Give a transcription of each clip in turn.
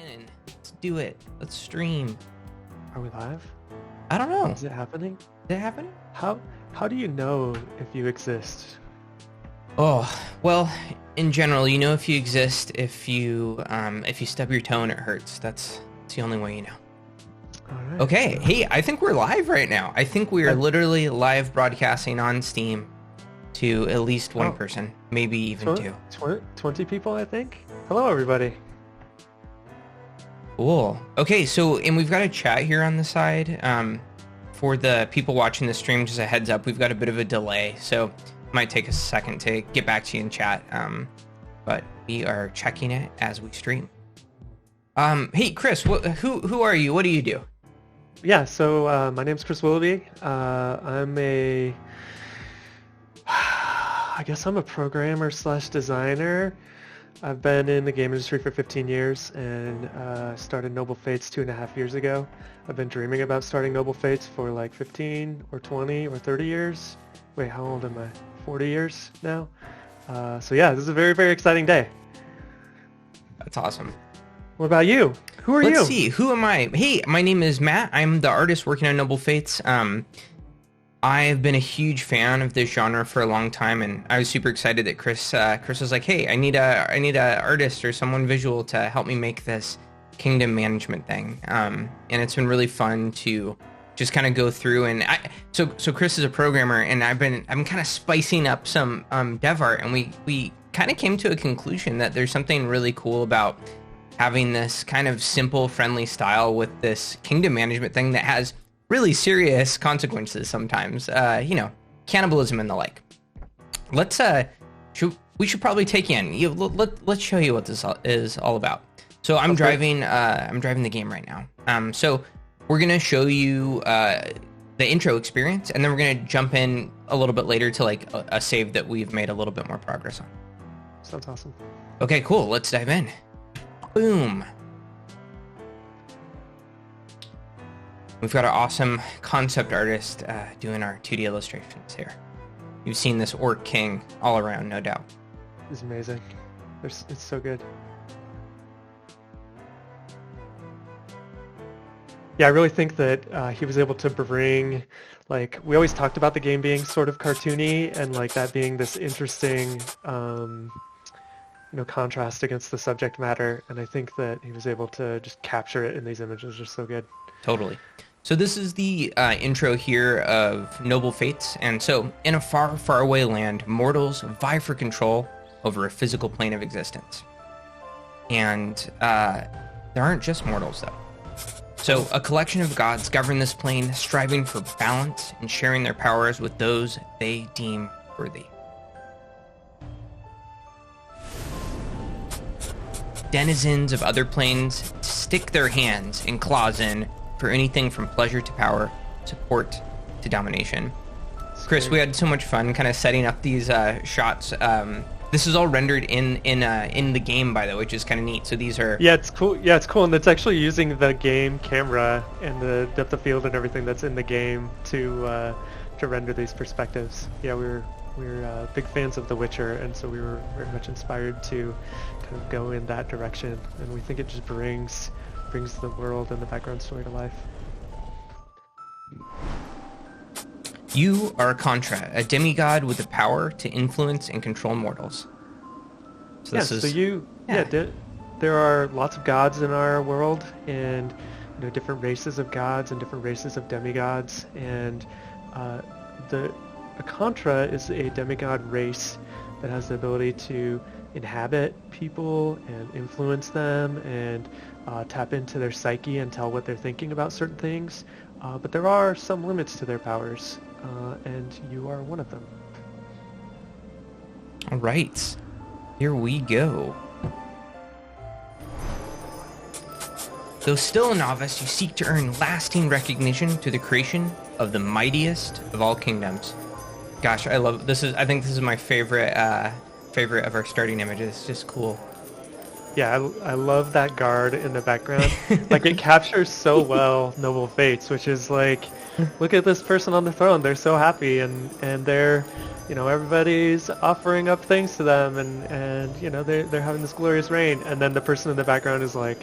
in. Let's do it. Let's stream. Are we live? I don't know. Is it happening? Is it happening? How do you know if you exist? Oh, well, in general, you know if you exist if you stub your toe and it hurts. That's the only way you know. All right. Okay. Hey, I think we're live right now. I think we are literally live broadcasting on Steam to at least one person, maybe even two. 20 people, I think. Hello, everybody. Cool. Okay, so, and we've got a chat here on the side. For the people watching the stream, just a heads up, we've got a bit of a delay, so it might take a second to get back to you in chat. But we are checking it as we stream. Hey, Chris, who are you? What do you do? Yeah, so my name's Chris Willoughby. I guess I'm a programmer slash designer. I've been in the game industry for 15 years and started Noble Fates 2.5 years ago. I've been dreaming about starting Noble Fates for like 15 or 20 or 30 years. Wait, how old am I? 40 years now? So yeah, this is a very, very exciting day. That's awesome. What about you? Who are you? Let's see. Who am I? Hey, my name is Matt. I'm the artist working on Noble Fates. I've been a huge fan of this genre for a long time, and I was super excited that Chris was like, "Hey, I need a artist or someone visual to help me make this kingdom management thing." And it's been really fun to just kind of go through and so Chris is a programmer, and I'm kind of spicing up some dev art, and we kind of came to a conclusion that there's something really cool about having this kind of simple, friendly style with this kingdom management thing that has really serious consequences sometimes, cannibalism and the like. We should probably take in. Let's show you what this is all about. So I'm driving the game right now. So we're gonna show you the intro experience, and then we're gonna jump in a little bit later to like a save that we've made a little bit more progress on. Sounds awesome. Okay, cool. Let's dive in. Boom. We've got an awesome concept artist doing our 2D illustrations here. You've seen this Orc King all around, no doubt. It's amazing. It's so good. Yeah, I really think that he was able to bring, like, we always talked about the game being sort of cartoony and like that being this interesting contrast against the subject matter, and I think that he was able to just capture it in these images just so good. Totally. So this is the intro here of Noble Fates, and so in a far, far away land, mortals vie for control over a physical plane of existence. And there aren't just mortals, though. So a collection of gods govern this plane, striving for balance and sharing their powers with those they deem worthy. Denizens of other planes stick their hands and claws in for anything from pleasure to power, support to domination. Chris, we had so much fun kind of setting up these shots. This is all rendered in the game, by the way, which is kind of neat. So these are... Yeah, it's cool. Yeah, it's cool, and it's actually using the game camera and the depth of field and everything that's in the game to render these perspectives. Yeah, we're big fans of The Witcher, and so we were very much inspired to kind of go in that direction, and we think it just brings the world and the background story to life. You are a Contra, a demigod with the power to influence and control mortals. So yeah, this is... there are lots of gods in our world, and different races of gods and different races of demigods, and a Contra is a demigod race that has the ability to inhabit people and influence them and tap into their psyche and tell what they're thinking about certain things. But there are some limits to their powers, and you are one of them. All right, here we go. Though still a novice, you seek to earn lasting recognition through the creation of the mightiest of all kingdoms. Gosh, I love this. I think this is my favorite of our starting images. It's just cool. Yeah, I love that guard in the background. Like, it captures so well Noble Fates, which is like, look at this person on the throne. They're so happy, and they're, everybody's offering up things to them, and they're having this glorious reign. And then the person in the background is like,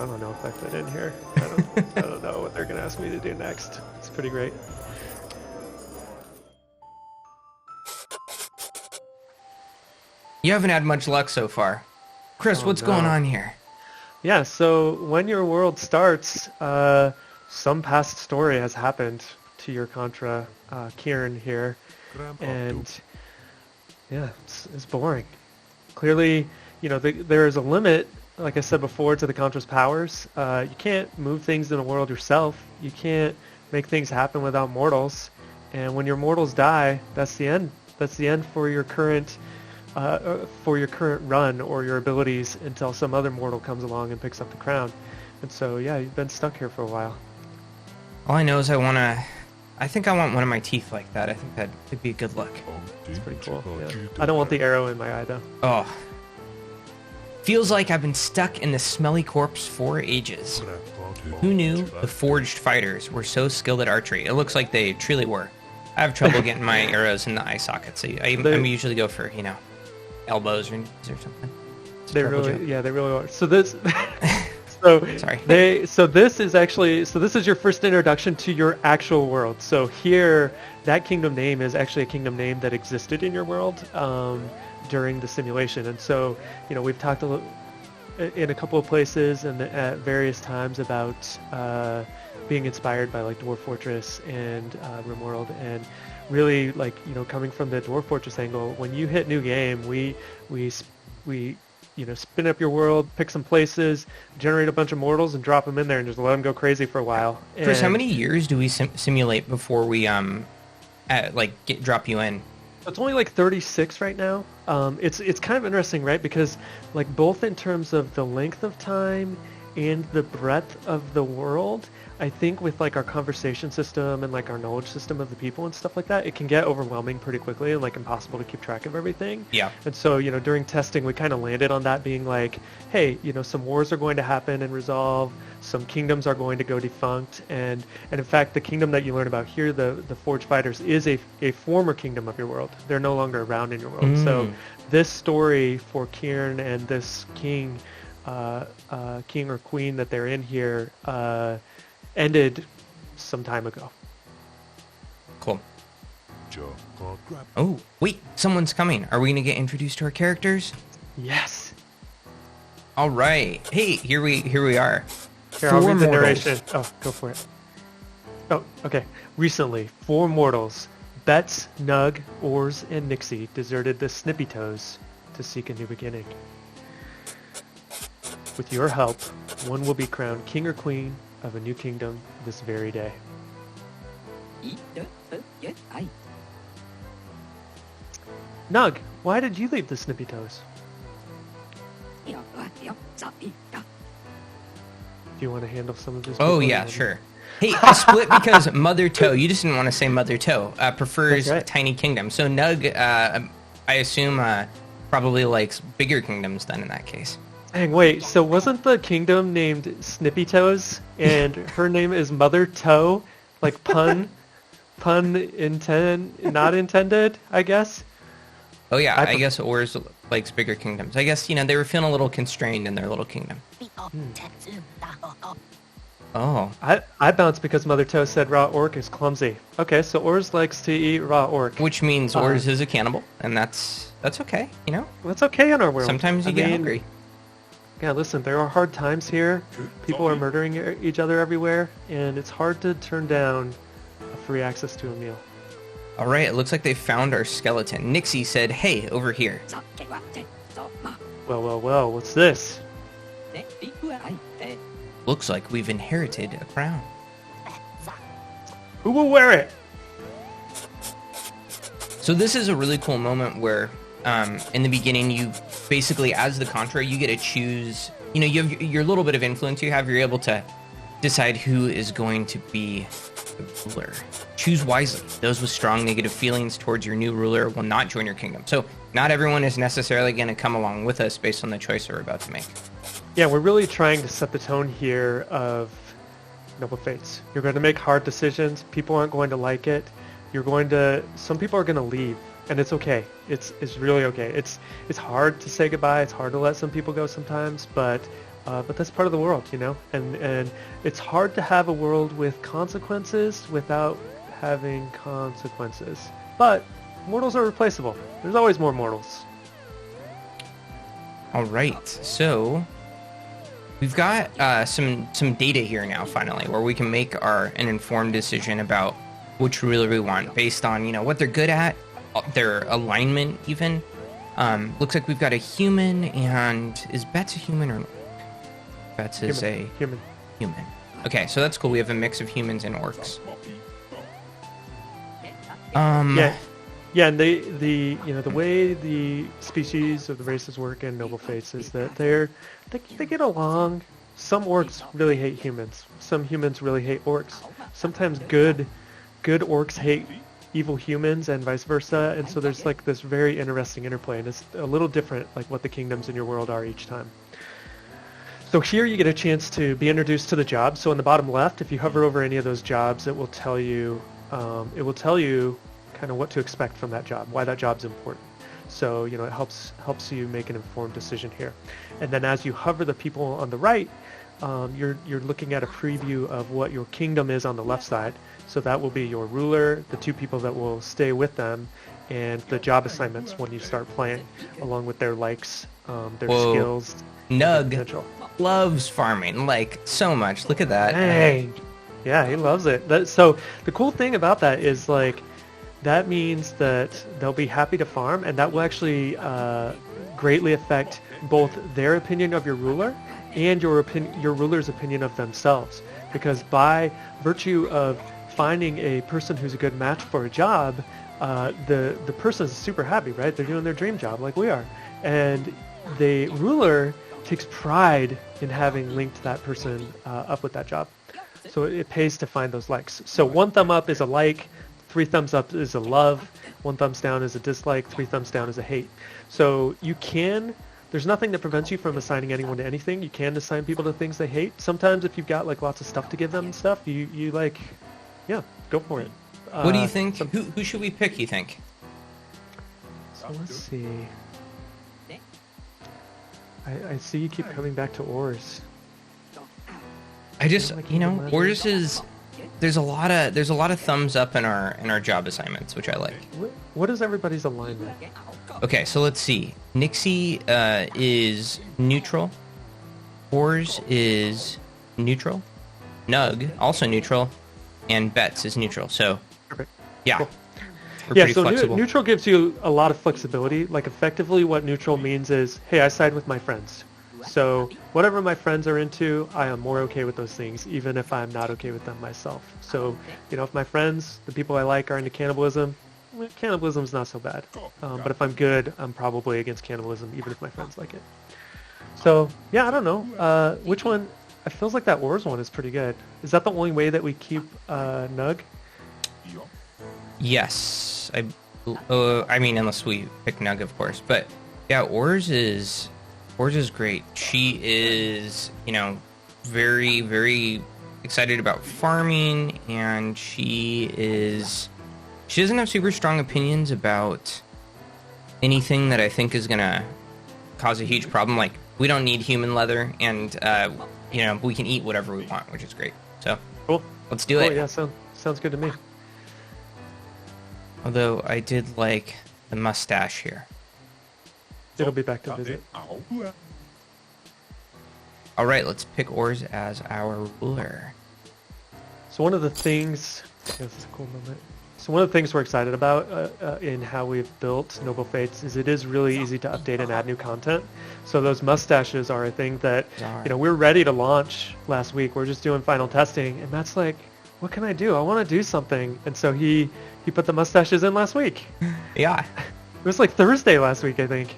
I don't know if I fit in here. I don't know what they're gonna ask me to do next. It's pretty great. You haven't had much luck so far. Chris, Oh, what's no. going on here? Yeah, so when your world starts, some past story has happened to your Contra, Kieran here, and yeah, it's boring. Clearly, there is a limit, like I said before, to the Contra's powers. You can't move things in the world yourself. You can't make things happen without mortals, and when your mortals die, that's the end. That's the end for your current run or your abilities until some other mortal comes along and picks up the crown. And so, yeah, you've been stuck here for a while. All I know is I think I want one of my teeth like that. I think that would be a good look. It's pretty cool. Yeah. I don't want the arrow in my eye, though. Oh. Feels like I've been stuck in the smelly corpse for ages. Who knew the forged fighters were so skilled at archery? It looks like they truly were. I have trouble getting my arrows in the eye socket, so I usually go for, elbows or knees or something. They really are. So this, this is your first introduction to your actual world. So here, that kingdom name is actually a kingdom name that existed in your world during the simulation. And so, we've talked in a couple of places and at various times about being inspired by like Dwarf Fortress and RimWorld, and really coming from the Dwarf Fortress angle. When you hit new game, we spin up your world, pick some places, generate a bunch of mortals, and drop them in there, and just let them go crazy for a while. Chris, how many years do we simulate before we drop you in? It's only like 36 right now. It's kind of interesting, right? Because like both in terms of the length of time and the breadth of the world, I think with like our conversation system and like our knowledge system of the people and stuff like that, it can get overwhelming pretty quickly and like impossible to keep track of everything. Yeah. And so, during testing, we kind of landed on that being like, hey, some wars are going to happen and resolve, some kingdoms are going to go defunct, and in fact, the kingdom that you learn about here, the Forged Fighters, is a former kingdom of your world. They're no longer around in your world. So this story for Kieran and this king or queen that they're in here, ended some time ago. Cool. Oh, wait, someone's coming. Are we going to get introduced to our characters? Yes. All right. Hey, here we are. Here, I'll read the narration. Oh, go for it. Oh, okay. Recently, 4 mortals, Betts, Nug, Ors, and Nixie, deserted the Snippy Toes to seek a new beginning. With your help, one will be crowned king or queen of a new kingdom this very day. Nug, why did you leave the Snippy Toes? Do you want to handle some of this? Oh, yeah, sure. Hey, I split because Mother Toe, you just didn't want to say Mother Toe, prefers tiny kingdoms. So Nug, I assume, probably likes bigger kingdoms then in that case. Dang, wait, so wasn't the kingdom named Snippy Toes, and her name is Mother Toe? Like pun not intended, I guess? Oh yeah, I guess Ors likes bigger kingdoms. I guess, they were feeling a little constrained in their little kingdom. Oh. I bounced because Mother Toe said raw orc is clumsy. Okay, so Ors likes to eat raw orc. Which means Ors is a cannibal, and that's okay, That's okay in our world. Sometimes you get hungry. Yeah, listen, there are hard times here. People are murdering each other everywhere, and it's hard to turn down free access to a meal. All right, it looks like they found our skeleton. Nixie said, hey, over here. Well, what's this? Looks like we've inherited a crown. Who will wear it? So this is a really cool moment where in the beginning, you basically, as the Contra, you get to choose, you have your little bit of influence you have, you're able to decide who is going to be the ruler. Choose wisely. Those with strong negative feelings towards your new ruler will not join your kingdom. So not everyone is necessarily going to come along with us based on the choice we're about to make. Yeah, we're really trying to set the tone here of Noble Fates. You're going to make hard decisions. People aren't going to like it. Some people are going to leave. And it's okay. It's really okay. It's hard to say goodbye. It's hard to let some people go sometimes, but but that's part of the world, and it's hard to have a world with consequences without having consequences. But mortals are replaceable. There's always more mortals. All right, so we've got some data here now, finally, where we can make an informed decision about which ruler we want based on what they're good at, their alignment even. Looks like we've got a human, and is Bets a human or not? Bets is a human. Okay, so that's cool. We have a mix of humans and orcs. Yeah, and the way the species of the races work in Noble Fates is that they get along. Some orcs really hate humans. Some humans really hate orcs. Sometimes good orcs hate evil humans and vice versa, and so there's like this very interesting interplay, and it's a little different like what the kingdoms in your world are each time. So here you get a chance to be introduced to the job. So in the bottom left, if you hover over any of those jobs, it will tell you kind of what to expect from that job, why that job's important. So it helps you make an informed decision here. And then as you hover the people on the right, you're looking at a preview of what your kingdom is on the left side. So that will be your ruler, the two people that will stay with them, and the job assignments when you start playing, along with their likes, their skills. Nug loves farming like so much. Look at that. Dang. Yeah, he loves it. So the cool thing about that is like that means that they'll be happy to farm, and that will actually greatly affect both their opinion of your ruler and your ruler's opinion of themselves. Because by virtue of finding a person who's a good match for a job, the person is super happy, right? They're doing their dream job like we are. And the ruler takes pride in having linked that person up with that job. So it pays to find those likes. So 1 thumb up is a like, 3 thumbs up is a love, 1 thumbs down is a dislike, 3 thumbs down is a hate. So there's nothing that prevents you from assigning anyone to anything. You can assign people to things they hate. Sometimes if you've got like lots of stuff to give them and stuff, you like, yeah, go for it. What do you think? Who should we pick, you think? So let's see. I see you keep coming back to ores. I just, ores is... There's a lot of thumbs up in our job assignments, which I like. What is everybody's alignment? Okay, so let's see. Nixie is neutral. Ors is neutral. Nug also neutral, and Bets is neutral. So, perfect. Yeah, cool. We're pretty flexible. Neutral gives you a lot of flexibility. Like effectively, what neutral means is, hey, I side with my friends. So whatever my friends are into, I am more okay with those things, even if I'm not okay with them myself. So, if my friends, the people I like, are into cannibalism, cannibalism's not so bad. But if I'm good, I'm probably against cannibalism, even if my friends like it. So, yeah, I don't know. Which one? It feels like that Ors one is pretty good. Is that the only way that we keep Nug? Yes. I mean, unless we pick Nug, of course. But, yeah, Ors is great. She is, very, very excited about farming, and she doesn't have super strong opinions about anything that I think is going to cause a huge problem. Like, we don't need human leather, and, we can eat whatever we want, which is great. So, cool. Let's do it. Yeah, sounds good to me. Although, I did like the mustache here. It'll be back to visit. All right, let's pick Ors as our ruler. So one of the things, this is a cool moment. So one of the things we're excited about in how we've built Noble Fates is it is really easy to update and add new content. So those mustaches are a thing that, we're ready to launch last week. We're just doing final testing, and Matt's like, what can I do? I want to do something. And so he put the mustaches in last week. Yeah. It was like Thursday last week, I think.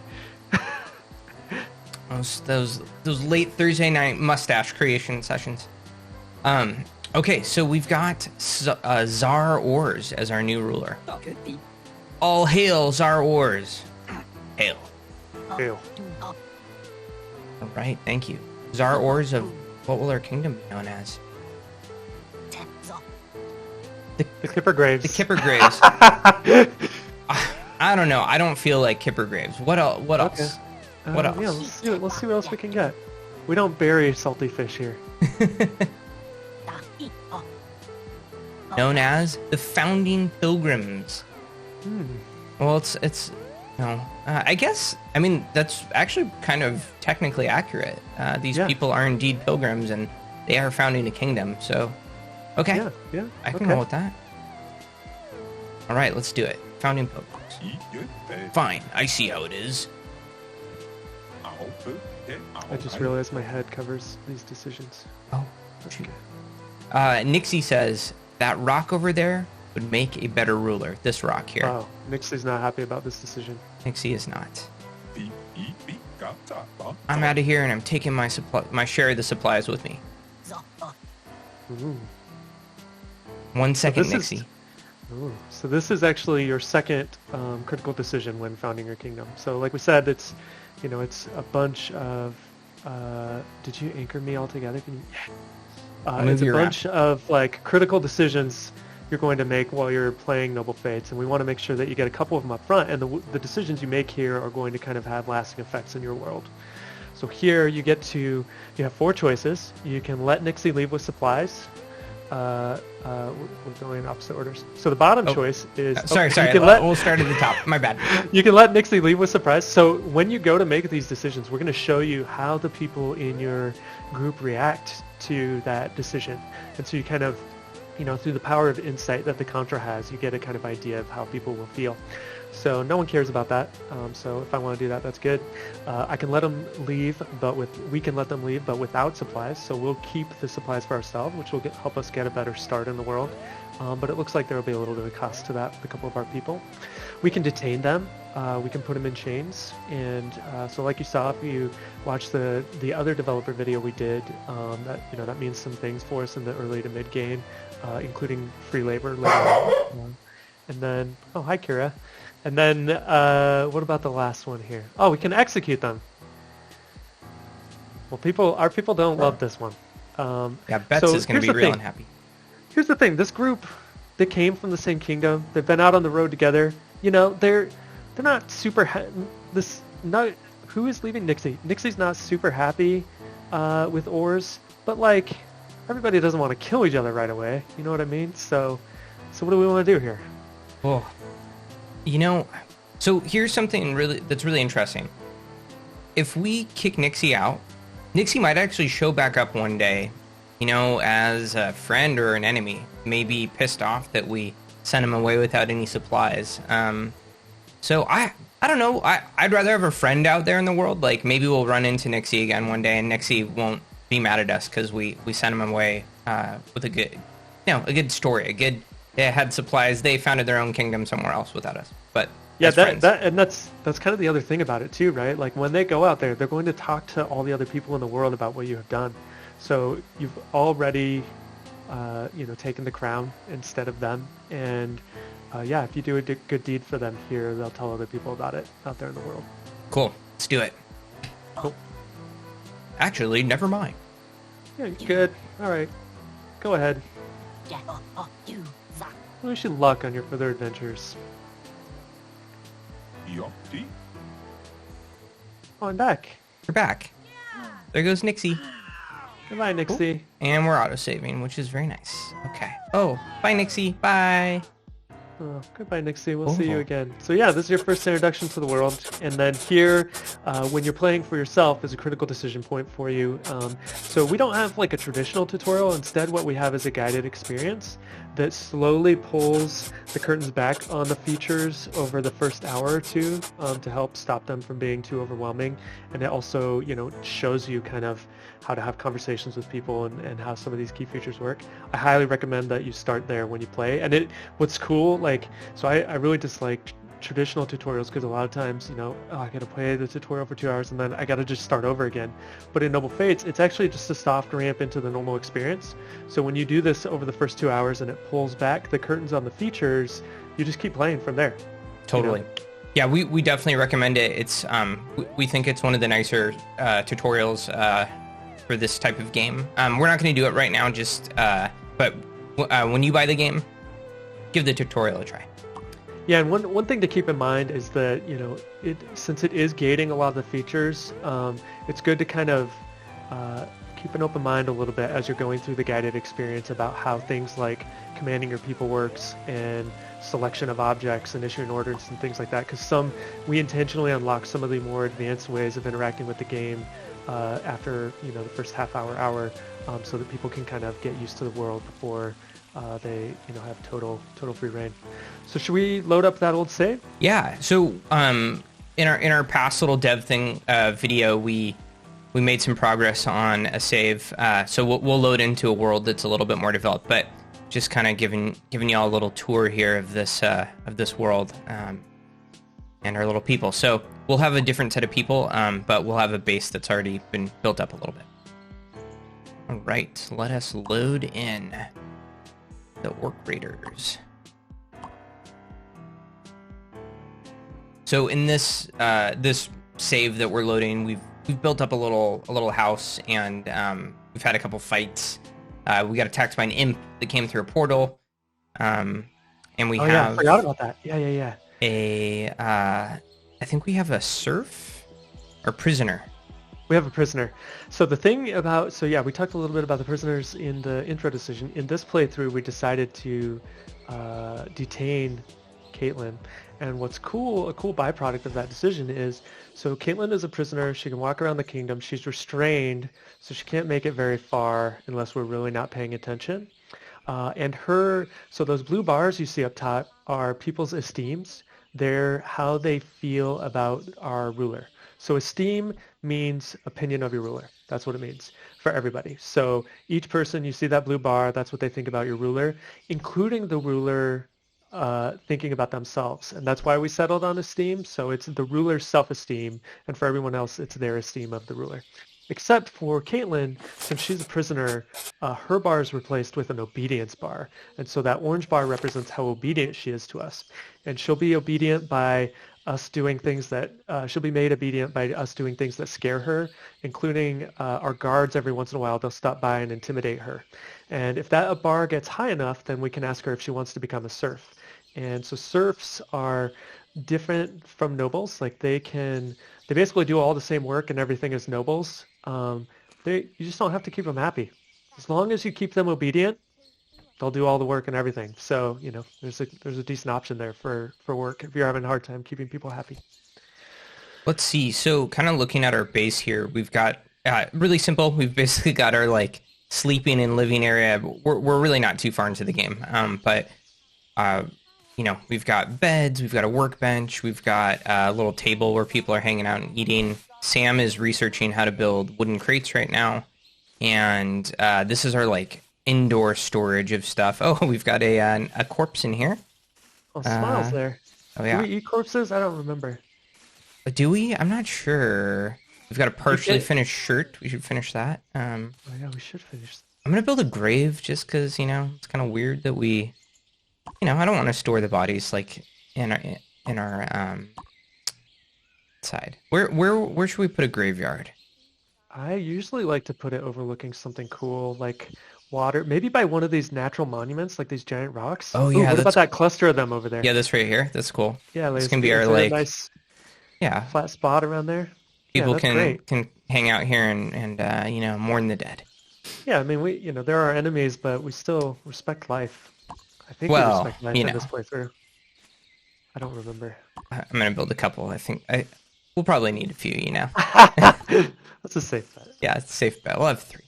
Those late Thursday night mustache creation sessions. Okay, so we've got Czar Ors as our new ruler. All hail Czar Ors. Hail. Hail. All right, thank you. Czar Ors of what will our kingdom be known as? The Kipper Graves. The Kipper Graves. I don't know. I don't feel like Kipper Graves. What else? What else? Yeah, let's see what else we can get. We don't bury salty fish here. Known as the Founding Pilgrims. Well, it's I guess, I mean, that's actually kind of technically accurate. These people are indeed pilgrims, and they are founding a kingdom, so, okay. Yeah, I can roll with that. All right, let's do it. Founding pilgrims. Fine, I see how it is. I just realized my head covers these decisions. Oh, shoot. Nixie says, that rock over there would make a better ruler. This rock here. Oh, Nixie's not happy about this decision. Nixie is not. I'm out of here, and I'm taking my share of the supplies with me. Ooh. 1 second, So this Nixie. So this is actually your second critical decision when founding your kingdom. So like we said, it's a bunch of. Did you anchor me all together? Can you? It's a bunch of like critical decisions you're going to make while you're playing Noble Fates, and we want to make sure that you get a couple of them up front, and the decisions you make here are going to kind of have lasting effects in your world. So here you have 4 choices. You can let Nixie leave with supplies. We're going in opposite orders. So the bottom choice is... Sorry. We'll start at the top. My bad. You can let Nixie leave with surprise. So when you go to make these decisions, we're going to show you how the people in your group react to that decision. And so you kind of, through the power of insight that the Contra has, you get a kind of idea of how people will feel. So no one cares about that. So if I want to do that, that's good. I can let them leave, we can let them leave, but without supplies. So we'll keep the supplies for ourselves, which will help us get a better start in the world. But it looks like there will be a little bit of cost to that, a couple of our people. We can detain them. We can put them in chains. And so like you saw, if you watch the other developer video we did, that means some things for us in the early to mid game, including free labor later on. And then, oh, hi, Kira. And then, what about the last one here? Oh, we can execute them. Well, our people don't love this one. Bets is going to be real unhappy. Here's the thing: this group, they came from the same kingdom. They've been out on the road together. They're not super. Who is leaving Nixie? Nixie's not super happy with Ors, but like everybody doesn't want to kill each other right away. You know what I mean? So what do we want to do here? Oh. So here's something that's really interesting. If we kick Nixie out, Nixie might actually show back up one day, as a friend or an enemy, maybe pissed off that we sent him away without any supplies. So I don't know. I'd rather have a friend out there in the world. Like maybe we'll run into Nixie again one day, and Nixie won't be mad at us because we sent him away with a good story, They had supplies. They founded their own kingdom somewhere else without us. But yeah, that's kind of the other thing about it too, right? Like when they go out there, they're going to talk to all the other people in the world about what you have done. So you've already, taken the crown instead of them. And if you do a good deed for them here, they'll tell other people about it out there in the world. Cool. Let's do it. Cool. Actually, never mind. Yeah, good. All right. Go ahead. Wish you luck on your further adventures. Oh, I'm back. We're back. There goes Nixie. Goodbye, Nixie. Cool. And we're auto-saving, which is very nice. Okay. Oh, bye, Nixie. Bye. Oh, goodbye, Nixie. We'll see you again. So yeah, this is your first introduction to the world. And then here, when you're playing for yourself, is a critical decision point for you. So we don't have like a traditional tutorial. Instead, what we have is a guided experience that slowly pulls the curtains back on the features over the first hour or two to help stop them from being too overwhelming. And it also, shows you kind of how to have conversations with people and how some of these key features work. I highly recommend that you start there when you play. And what's cool, I really dislike traditional tutorials because a lot of times, I got to play the tutorial for 2 hours and then I got to just start over again. But in Noble Fates, it's actually just a soft ramp into the normal experience. So when you do this over the first 2 hours and it pulls back the curtains on the features, you just keep playing from there. Totally. Yeah, we definitely recommend it. It's we think it's one of the nicer tutorials for this type of game. We're not going to do it right now, but when you buy the game, give the tutorial a try. Yeah, and one thing to keep in mind is that, since it is gating a lot of the features, it's good to kind of keep an open mind a little bit as you're going through the guided experience about how things like commanding your people works and selection of objects and issuing orders and things like that. Because we intentionally unlock some of the more advanced ways of interacting with the game after the first half hour, so that people can kind of get used to the world before they have total free reign. So should we load up that old save? Yeah. So in our past little dev thing video, we made some progress on a save. So we'll load into a world that's a little bit more developed, but just kind of giving y'all a little tour here of this world and our little people. So we'll have a different set of people, but we'll have a base that's already been built up a little bit. All right, let us load in the Orc Raiders. So in this this save that we're loading, we've built up a little house, and we've had a couple fights. We got attacked by an imp that came through a portal, and we have. Yeah, I forgot about that. Yeah. I think we have a serf or prisoner. We have a prisoner. So the thing about, we talked a little bit about the prisoners in the intro decision. In this playthrough, we decided to detain Caitlin. And what's cool, a cool byproduct of that decision is, so Caitlin is a prisoner. She can walk around the kingdom. She's restrained, so she can't make it very far unless we're really not paying attention. So those blue bars you see up top are people's esteems. They're how they feel about our ruler. So esteem means opinion of your ruler. That's what it means for everybody. So each person, you see that blue bar, that's what they think about your ruler, including the ruler thinking about themselves. And that's why we settled on esteem. So it's the ruler's self-esteem, and for everyone else, it's their esteem of the ruler. Except for Caitlin, since she's a prisoner, her bar is replaced with an obedience bar. And so that orange bar represents how obedient she is to us. And she'll be obedient by us doing things that, she'll be made obedient by us doing things that scare her, including our guards every once in a while. They'll stop by and intimidate her. And if that bar gets high enough, then we can ask her if she wants to become a serf. And so serfs are different from nobles. Like they basically do all the same work and everything as nobles. You just don't have to keep them happy. As long as you keep them obedient, they'll do all the work and everything. So, there's a decent option there for work if you're having a hard time keeping people happy. Let's see. So kind of looking at our base here, we've got really simple. We've basically got our like sleeping and living area. We're really not too far into the game. But we've got beds, we've got a workbench, we've got a little table where people are hanging out and eating. Sam is researching how to build wooden crates right now. And this is our like indoor storage of stuff. Oh, we've got a corpse in here. Oh, Smile's there. Oh, yeah. Do we eat corpses? I don't remember. Do we? I'm not sure. We've got a partially finished shirt. We should finish that. Oh, yeah, we should finish. I'm going to build a grave just because, it's kind of weird that we... I don't want to store the bodies like in our side. Where should we put a graveyard? I usually like to put it overlooking something cool, like water. Maybe by one of these natural monuments, like these giant rocks. Oh yeah. What about that cluster of them over there? Yeah, this right here. That's cool. Yeah, this can be our like nice, yeah, flat spot around there. People can hang out here and mourn the dead. Yeah, I mean we there are enemies, but we still respect life. I think we respect life in this playthrough. I don't remember. I'm gonna build a couple. I think we'll probably need a few. That's a safe bet. Yeah, it's a safe bet. We'll have 3.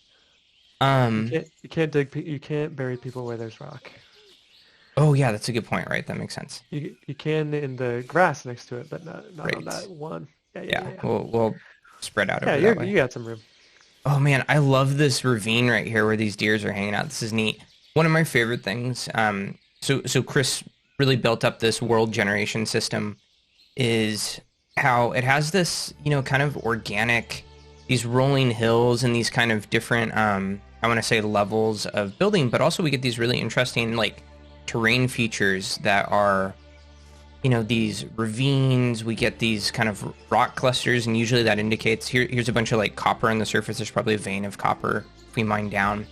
You can't bury people where there's rock. Oh yeah, that's a good point. Right, that makes sense. You can in the grass next to it, but not right. On that one. Yeah. We'll spread out. Yeah, that way. You got some room. Oh man, I love this ravine right here where these deers are hanging out. This is neat. One of my favorite things. So Chris really built up this world generation system. Is how it has this kind of organic, these rolling hills and these kind of different I want to say levels of building, but also we get these really interesting like terrain features that are these ravines. We get these kind of rock clusters, and usually that indicates here's a bunch of like copper on the surface. There's probably a vein of copper if we mine down.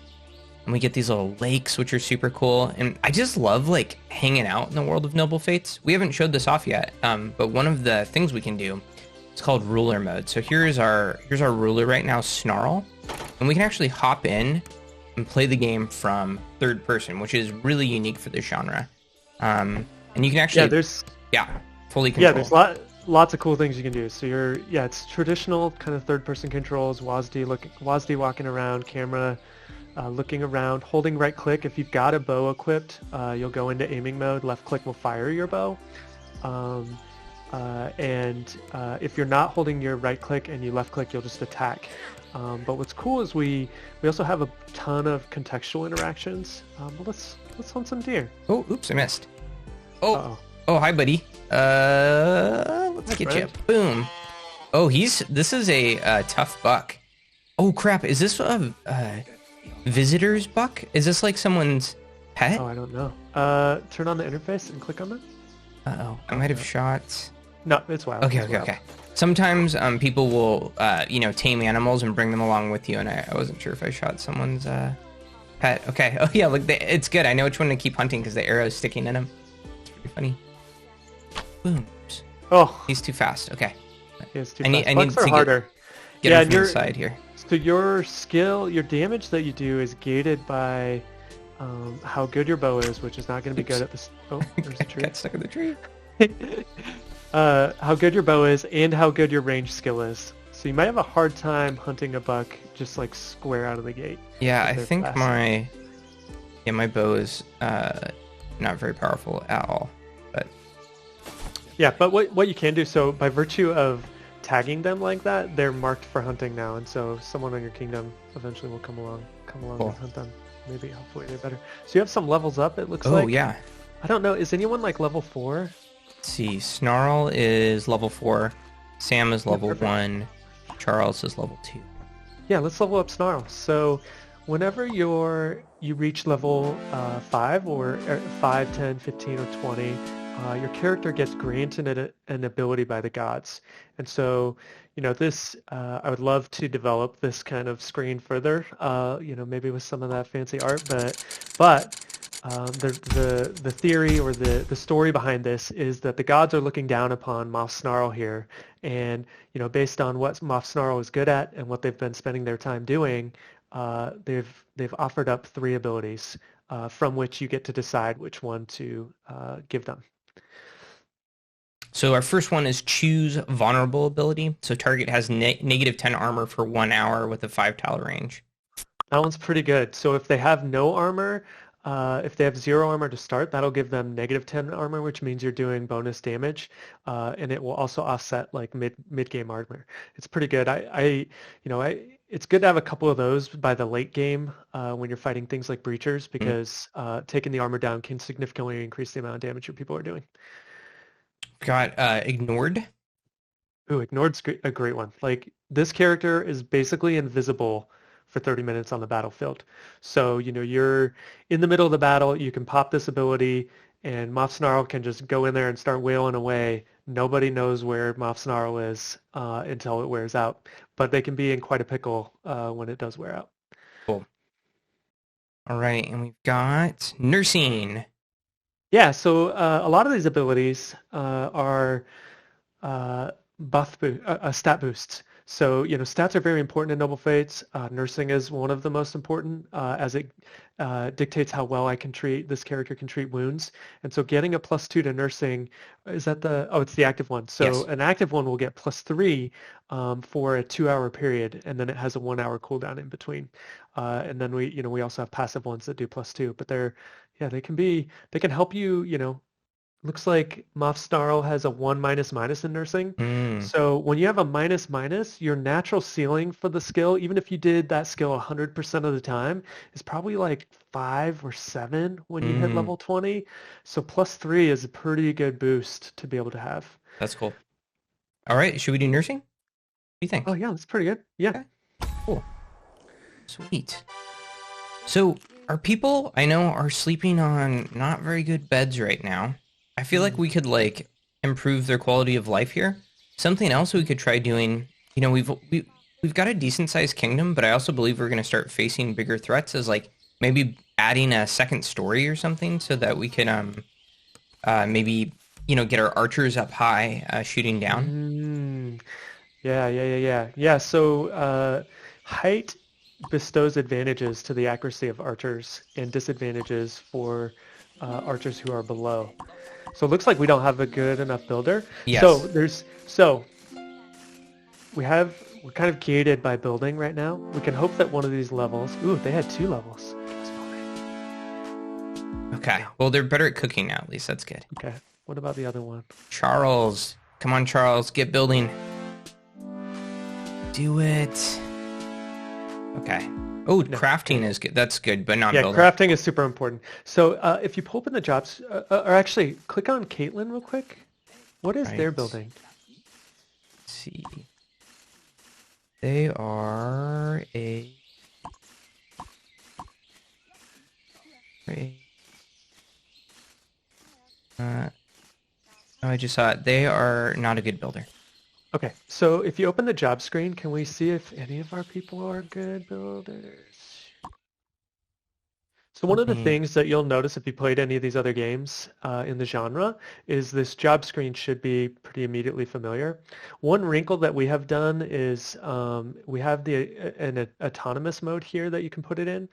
And we get these little lakes, which are super cool. And I just love like hanging out in the world of Noble Fates. We haven't showed this off yet, but one of the things we can do, it's called ruler mode. So here's our ruler right now, Snarl. and we can actually hop in and play the game from third person, which is really unique for this genre. And you can Yeah, actually, there's yeah, fully yeah, control. there's lots of cool things you can do. So it's traditional kind of third person controls, WASD walking around, camera looking around, holding right click. If you've got a bow equipped, you'll go into aiming mode. Left click will fire your bow. Um, and if you're not holding your right click and you left click, you'll just attack. But what's cool is we also have a ton of contextual interactions. But let's hunt some deer. Oh, oops, I missed. Oh, Uh-oh. oh, hi, buddy. Let's Hi, get friend. you. Boom. Oh, this is a tough buck. Oh crap! Is this a visitor's buck? Is this like someone's pet? Oh, I don't know. Turn on the interface and click on that. Uh-oh, I might have shot. No, it's wild. Okay, It's okay, wild. okay. Sometimes people will, tame animals and bring them along with you, and I wasn't sure if I shot someone's pet. Okay. Oh yeah, look, it's good. I know which one to keep hunting because the arrow's sticking in him. It's pretty funny. Boom. Oh, He's too fast. Okay. it's too I need fast. Bucks to are harder. get Yeah, him and from the side here. So your skill, your damage that you do is gated by how good your bow is, which is not going to be good at this. Oh, there's a tree. Got stuck in the tree. How good your bow is and how good your range skill is. So you might have a hard time hunting a buck just like square out of the gate. Yeah, I They're think fast. my bow is not very powerful at all. But Yeah, but what you can do, so by virtue of tagging them like that, they're marked for hunting now, and so someone on your kingdom eventually will come along Cool. and hunt them. Maybe, hopefully they're better. So you have some levels up, it looks oh like. yeah. I don't know, is anyone like level 4? Let's see. Snarl is level 4. Sam is level perfect. 1. Charles is level 2. Yeah, let's level up Snarl. So whenever you reach level 5 or 5, 10, 15, or 20, your character gets granted an ability by the gods. And so, this, I would love to develop this kind of screen further, maybe with some of that fancy art, but the theory or the story behind this is that the gods are looking down upon Moff Snarl here, and based on what Moff Snarl is good at and what they've been spending their time doing, they've offered up 3 abilities from which you get to decide which one to give them. So our first one is choose vulnerable ability. So target has negative 10 armor for 1 hour with a 5 tile range. That one's pretty good. So if they have no armor, if they have 0 armor to start, that'll give them negative 10 armor, which means you're doing bonus damage, and it will also offset like mid game armor. It's pretty good. It's good to have a couple of those by the late game when you're fighting things like breachers, because taking the armor down can significantly increase the amount of damage your people are doing. Got ignored. Ooh, ignored's a great one. Like, this character is basically invisible for 30 minutes on the battlefield. So, you're in the middle of the battle, you can pop this ability, and Moff Snarl can just go in there and start wailing away. Nobody knows where Moff Snarl is until it wears out. But they can be in quite a pickle when it does wear out. Cool. All right, and we've got nursing. Yeah, so a lot of these abilities are stat boosts. So, stats are very important in Noble Fates. Nursing is one of the most important, as it dictates how well this character can treat wounds. And so getting a +2 to nursing, it's the active one. So Yes. an active one will get +3 for a 2-hour period, and then it has a 1-hour cooldown in between. And then we also have passive ones that do +2, but they can help you, looks like Moff Snarl has a 1 - in nursing. So when you have a -, your natural ceiling for the skill, even if you did that skill 100% of the time, is probably like 5 or 7 when you hit level 20. So +3 is a pretty good boost to be able to have. That's cool. All right, should we do nursing? What do you think? Oh yeah, that's pretty good. Yeah. Okay. Cool. Sweet. So our people, I know, are sleeping on not very good beds right now. I feel like we could improve their quality of life here. Something else we could try doing. We've got a decent sized kingdom, but I also believe we're going to start facing bigger threats, as maybe adding a second story or something, so that we can maybe get our archers up high shooting down. Yeah. So height bestows advantages to the accuracy of archers and disadvantages for archers who are below. So it looks like we don't have a good enough builder. Yes. We're kind of gated by building right now. We can hope that one of these levels. Ooh, they had 2 levels. That's building. Okay. Well, they're better at cooking now. At least that's good. Okay. What about the other one? Charles, come on, Charles, get building. Do it. Okay. Oh, No. crafting is good. That's good, but not Yeah, building. crafting is super important. So if you open the jobs, or actually click on Caitlin real quick. What is their Right. building? Let's see. They are oh, I just saw it. They are not a good builder. Okay, so if you open the job screen, can we see if any of our people are good builders? So one of the things that you'll notice if you played any of these other games in the genre is this job screen should be pretty immediately familiar. One wrinkle that we have done is we have an autonomous mode here that you can put it in,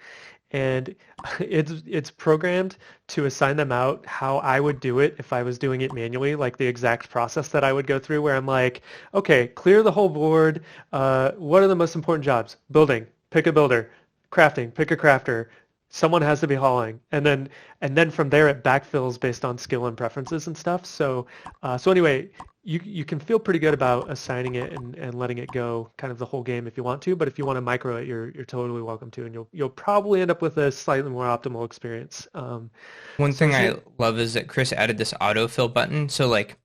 and it's programmed to assign them out how I would do it if I was doing it manually, like the exact process that I would go through where I'm like, okay, clear the whole board. What are the most important jobs? Building, pick a builder. Crafting, pick a crafter. Someone has to be hauling, and then from there it backfills based on skill and preferences and stuff. So anyway, you can feel pretty good about assigning it and letting it go kind of the whole game if you want to. But if you want to micro it, you're totally welcome to, and you'll probably end up with a slightly more optimal experience. One thing I love is that Chris added this autofill button, so like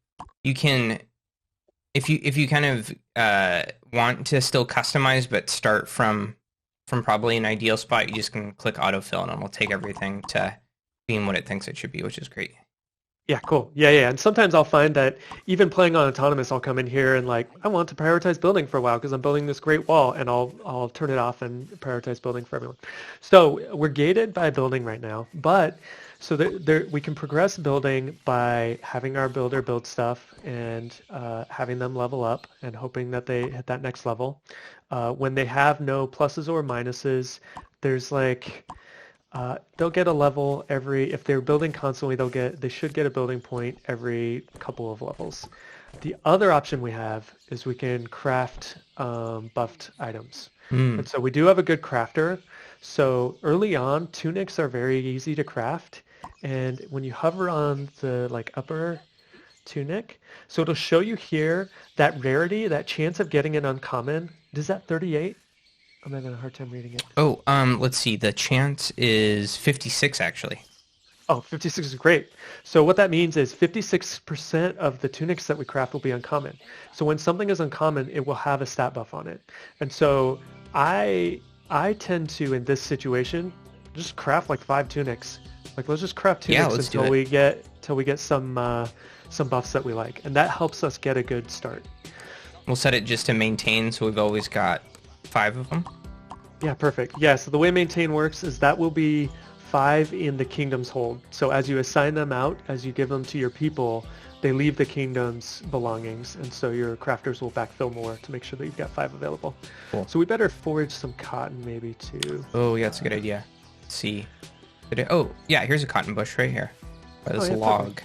you can, if you kind of want to still customize but start from probably an ideal spot, you just can click autofill and it'll take everything to being what it thinks it should be, which is great. Yeah, cool. Yeah. And sometimes I'll find that even playing on autonomous, I'll come in here and like, I want to prioritize building for a while because I'm building this great wall, and I'll turn it off and prioritize building for everyone. So we're gated by building right now, but so we can progress building by having our builder build stuff and having them level up and hoping that they hit that next level. When they have no pluses or minuses, there's like they'll get a level if they're building constantly, they should get a building point every couple of levels. The other option we have is we can craft buffed items. And so we do have a good crafter. So early on, tunics are very easy to craft. And when you hover on the like upper tunic, so it'll show you here that rarity, that chance of getting an uncommon. Is that 38? I'm having a hard time reading it. Oh, let's see. The chance is 56 actually. Oh, 56 is great. So what that means is 56% of the tunics that we craft will be uncommon. So when something is uncommon, it will have a stat buff on it. And so I tend to, in this situation, just craft like 5 tunics. Like let's just craft tunics until we get some buffs that we like, and that helps us get a good start. We'll set it just to maintain, so we've always got 5 of them. Yeah, perfect. Yeah, so the way maintain works is that will be 5 in the kingdom's hold. So as you assign them out, as you give them to your people, they leave the kingdom's belongings, and so your crafters will backfill more to make sure that you've got 5 available. Cool. So we better forage some cotton maybe too. Oh yeah, that's a good idea. Let's see. Oh yeah, here's a cotton bush right here by this log.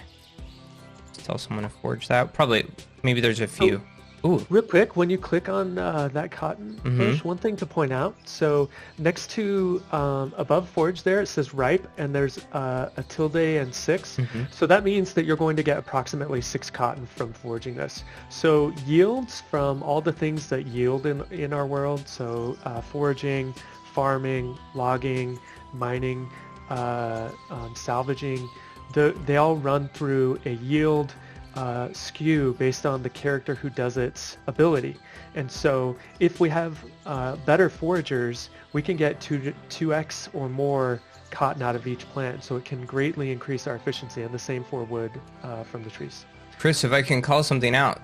Let's tell someone to forge that. Probably, maybe there's a few. Ooh. Real quick, when you click on that cotton bush, one thing to point out, so next to above forage there, it says ripe, and there's a tilde and 6. So that means that you're going to get approximately 6 cotton from foraging this. So yields from all the things that yield in our world, so foraging, farming, logging, mining, salvaging, they all run through a yield skew based on the character who does its ability. And so if we have better foragers, we can get 2x or more cotton out of each plant, so it can greatly increase our efficiency, and the same for wood from the trees. Chris, if I can call something out,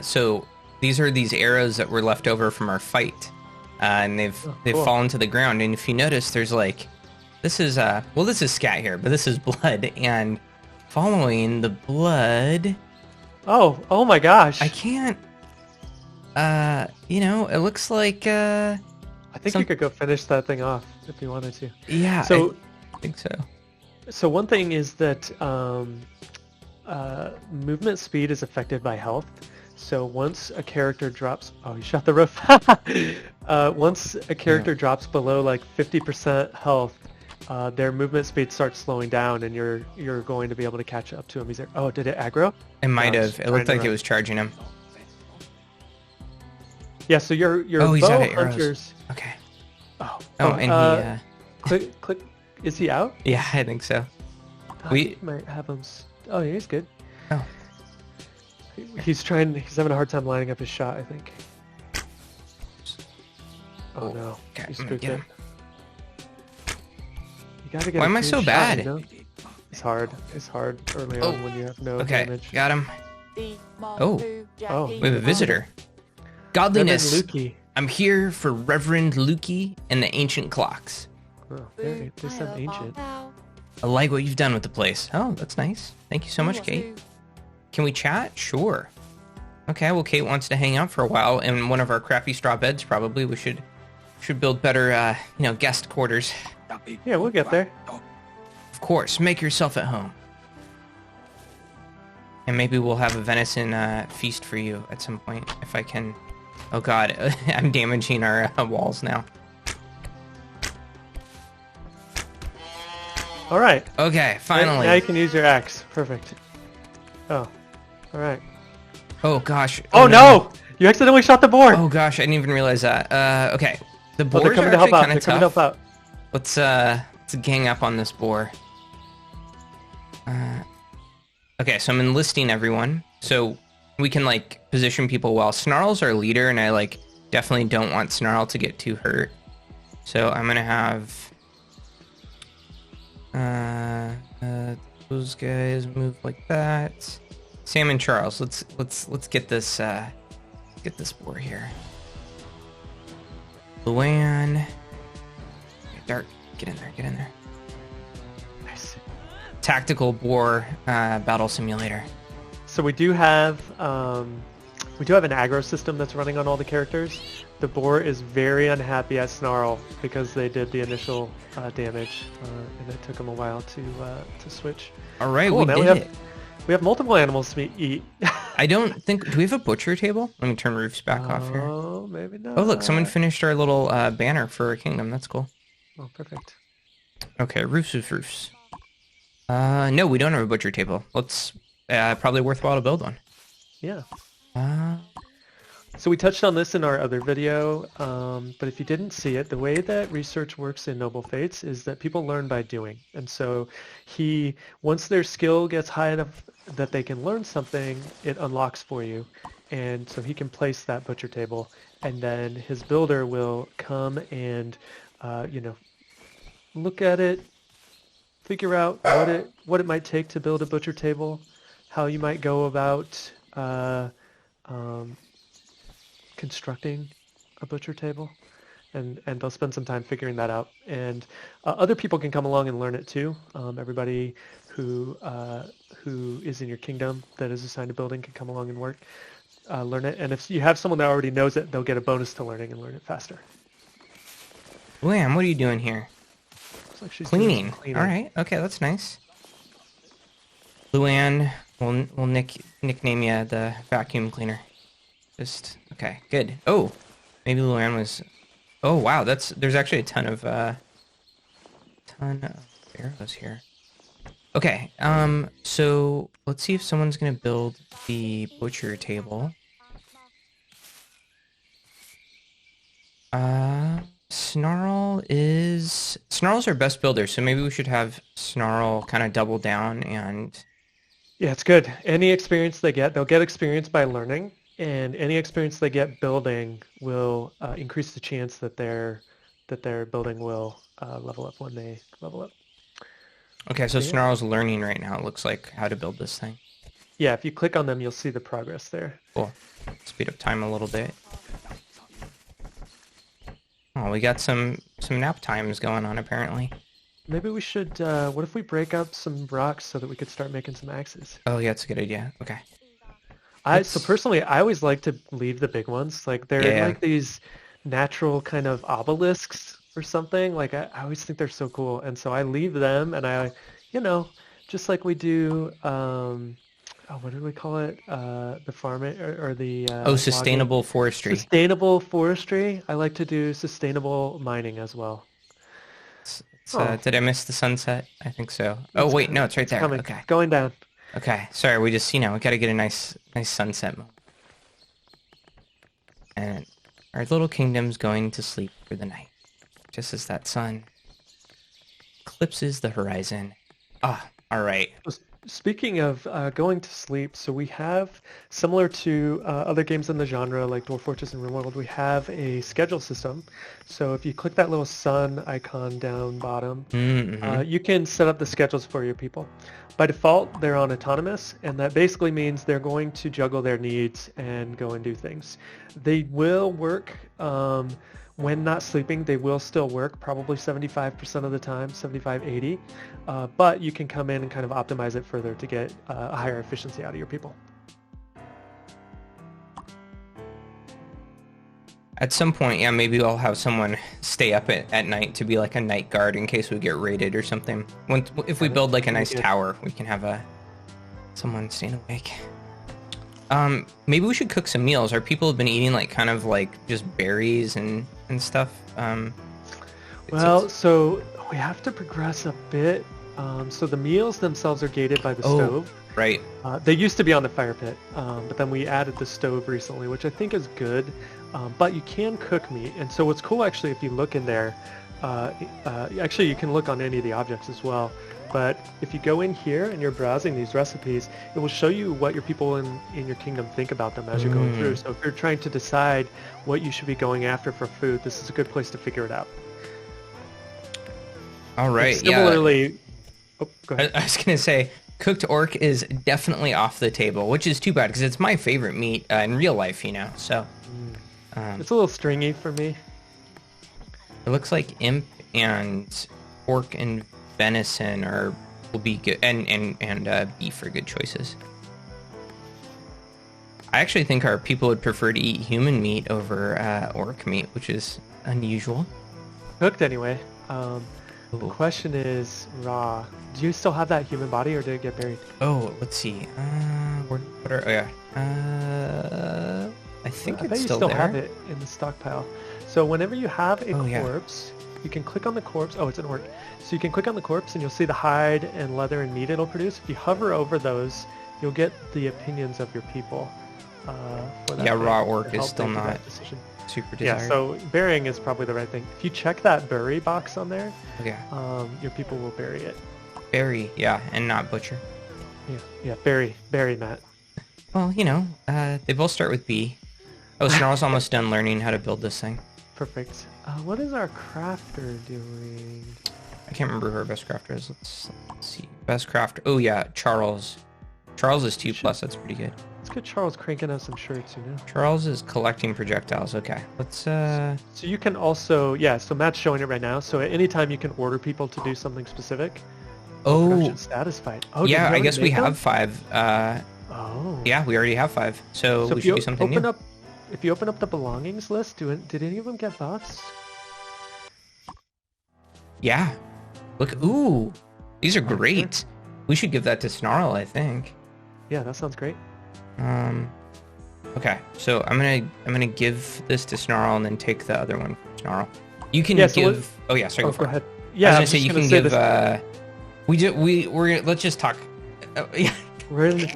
so these are these arrows that were left over from our fight, and they've cool. fallen to the ground, and if you notice, there's like, this is scat here, but this is blood, and following the blood... Oh my gosh. I can't, it looks like, I think you could go finish that thing off if you wanted to. Yeah, So, I think so. so one thing is that movement speed is affected by health. So once a character drops, oh, you shot the roof. Once a character drops below like 50% health, their movement speed starts slowing down, and you're going to be able to catch up to him. He's like, oh, did it aggro? It might No, have. It looked like it was charging him. Yeah. So your He's bow out of arrows. hunters. Okay. Oh, And click. Is he out? yeah, I think so. We might have him. Oh, yeah, he's good. Oh. He's having a hard time lining up his shot, I think. Oh no. Okay, You I'm gonna spooked get it. him. You gotta get Why a am I clean so shot, bad? you know? It's hard. It's hard early Oh. on when you have no Okay, damage. got him. Oh, Oh. we have a visitor. Reverend Godliness. Lukey. I'm here for Reverend Lukey and the ancient clocks. Oh, they sound ancient. I like what you've done with the place. Oh, that's nice. Thank you so much, Kate. Can we chat? Sure. Okay, well, Kate wants to hang out for a while in one of our crappy straw beds, probably. We should build better, guest quarters. Yeah, we'll get there. Of course, make yourself at home. And maybe we'll have a venison feast for you at some point, if I can. Oh god, I'm damaging our walls now. All right. Okay, finally. Now you can use your axe. Perfect. Oh. All right. Oh gosh. Oh no! You accidentally shot the boar. Oh gosh, I didn't even realize that. Okay. The boars they're coming are to help actually out. kind They're of coming to help tough. out. Let's gang up on this boar. Okay, so I'm enlisting everyone. So we can like position people well. Snarl's our leader, and I like definitely don't want Snarl to get too hurt. So I'm gonna have those guys move like that. Sam and Charles, let's get this boar here. Luann, Dark, get in there. Nice. Tactical boar battle simulator. So we do have an aggro system that's running on all the characters. The boar is very unhappy at Snarl because they did the initial damage, and it took them a while to switch. All right, Cool, we now did it. We have multiple animals to eat. I don't think. Do we have a butcher table? Let me turn roofs back off here. Oh, maybe not. Oh, look, someone finished our little banner for our kingdom. That's cool. Oh, perfect. Okay, roofs. No, we don't have a butcher table. Let's probably worthwhile to build one. Yeah. Uh, So we touched on this in our other video, but if you didn't see it, the way that research works in Noble Fates is that people learn by doing. And so once their skill gets high enough that they can learn something, it unlocks for you. And so he can place that butcher table, and then his builder will come and, look at it, figure out what it might take to build a butcher table, how you might go about constructing a butcher table, and they'll spend some time figuring that out. And other people can come along and learn it too. Everybody who is in your kingdom that is assigned to building can come along and learn it. And if you have someone that already knows it, they'll get a bonus to learning and learn it faster. Luann, what are you doing here? Looks like she's doing Cleaning. some cleaning. All right. Okay, that's nice. Luann, we'll nickname you the vacuum cleaner. Just okay, good. Oh, maybe Luann was. Oh wow, there's actually a ton of arrows here. Okay, so let's see if someone's gonna build the butcher table. Snarl's our best builder, so maybe we should have Snarl kind of double down and. Yeah, it's good. Any experience they'll get experience by learning, and any experience they get building will increase the chance that their building will level up when they level up. Okay, so Yeah. Snarl's learning right now. It looks like how to build this thing. Yeah, if you click on them, you'll see the progress there. Cool. Speed up time a little bit. Oh, we got some nap times going on apparently. Maybe we should, what if we break up some rocks so that we could start making some axes? Oh yeah, that's a good idea. Okay. So personally, I always like to leave the big ones. Like they're Yeah. like these natural kind of obelisks or something. Like I always think they're so cool, and so I leave them, and you know, just like we do. Oh, what did we call it? The farming or the Oh, logging, sustainable forestry. sustainable forestry. I like to do sustainable mining as well. Oh, Did I miss the sunset? I think so. Oh, it's wait, no, coming. it's right It's there. coming. Okay. It's going down. Okay. Sorry, we just, we got to get a nice sunset moment. And our little kingdom's going to sleep for the night, just as that sun eclipses the horizon. Ah, all right. Speaking of going to sleep, so we have, similar to other games in the genre like Dwarf Fortress and RimWorld, we have a schedule system. So if you click that little sun icon down bottom, Mm-hmm. you can set up the schedules for your people. By default, they're on autonomous, and that basically means they're going to juggle their needs and go and do things. They will work when not sleeping. They will still work probably 75% of the time, 75, 80. But you can come in and kind of optimize it further to get a higher efficiency out of your people. At some point, yeah, maybe I'll have someone stay up at night to be like a night guard in case we get raided or something. If we build like a nice tower, we can have someone staying awake. Maybe we should cook some meals. Our people have been eating like kind of like just berries and stuff. So we have to progress a bit. So the meals themselves are gated by the stove. Right. They used to be on the fire pit, but then we added the stove recently, which I think is good. But you can cook meat, and so what's cool actually, if you look in there, actually you can look on any of the objects as well. But if you go in here and you're browsing these recipes, it will show you what your people in your kingdom think about them as you're going through. So if you're trying to decide what you should be going after for food, this is a good place to figure it out. All right. And similarly, oh, go ahead. I was gonna say cooked orc is definitely off the table, which is too bad because it's my favorite meat in real life. So. It's a little stringy for me. It looks like imp and pork and venison will be good, and beef are good choices. I actually think our people would prefer to eat human meat over orc meat, which is unusual. Cooked anyway. The question is raw. Do you still have that human body, or did it get buried? Oh, let's see. I think it's still there. I bet you still have it in the stockpile. So whenever you have a corpse, you can click on the corpse. Oh, it's an orc. So you can click on the corpse and you'll see the hide and leather and meat it'll produce. If you hover over those, you'll get the opinions of your people. For that raw orc is still not super desired. Yeah, so burying is probably the right thing. If you check that bury box on there, your people will bury it. Bury, and not butcher. Yeah, bury, Matt. Well, they both start with B. Oh, Snarl's almost done learning how to build this thing. Perfect. What is our crafter doing? I can't remember who our best crafter is. Let's see. Best crafter. Oh, yeah, Charles. Charles is 2+. That's pretty good. Let's get Charles cranking out some shirts, Charles is collecting projectiles. Okay, let's... So you can also... Yeah, so Matt's showing it right now. So at any time you can order people to do something specific. Oh. Satisfied. Oh, yeah, I guess we have 5. Oh. Yeah, we already have 5. So we should do something new. If you open up the belongings list, did any of them get buffs? Yeah. Look, ooh. These are great. Sure. We should give that to Snarl, I think. Yeah, that sounds great. Okay, so I'm gonna give this to Snarl and then take the other one from Snarl. You can give... Oh, yeah, sorry, go ahead. Yeah, I was gonna say, you can give... Let's just talk. Yeah. We've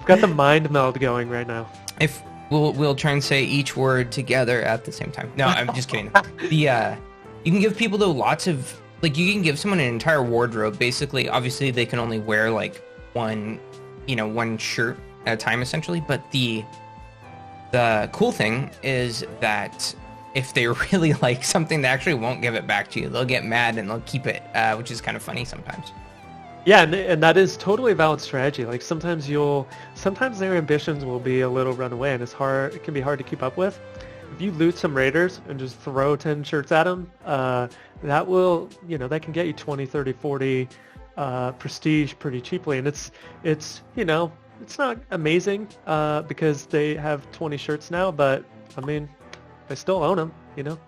got the mind meld going right now. If we'll try and say each word together at the same time. No, I'm just kidding. You can give people though lots of you can give someone an entire wardrobe. Basically, obviously they can only wear like one shirt at a time essentially. But the cool thing is that if they really like something, they actually won't give it back to you. They'll get mad and they'll keep it, which is kind of funny sometimes. Yeah, and that is totally a valid strategy. Like sometimes their ambitions will be a little runaway, and it can be hard to keep up with. If you loot some raiders and just throw 10 shirts at them, that will, that can get you 20, 30, 40 prestige pretty cheaply. And it's not amazing because they have 20 shirts now, but I mean, they still own them. you know?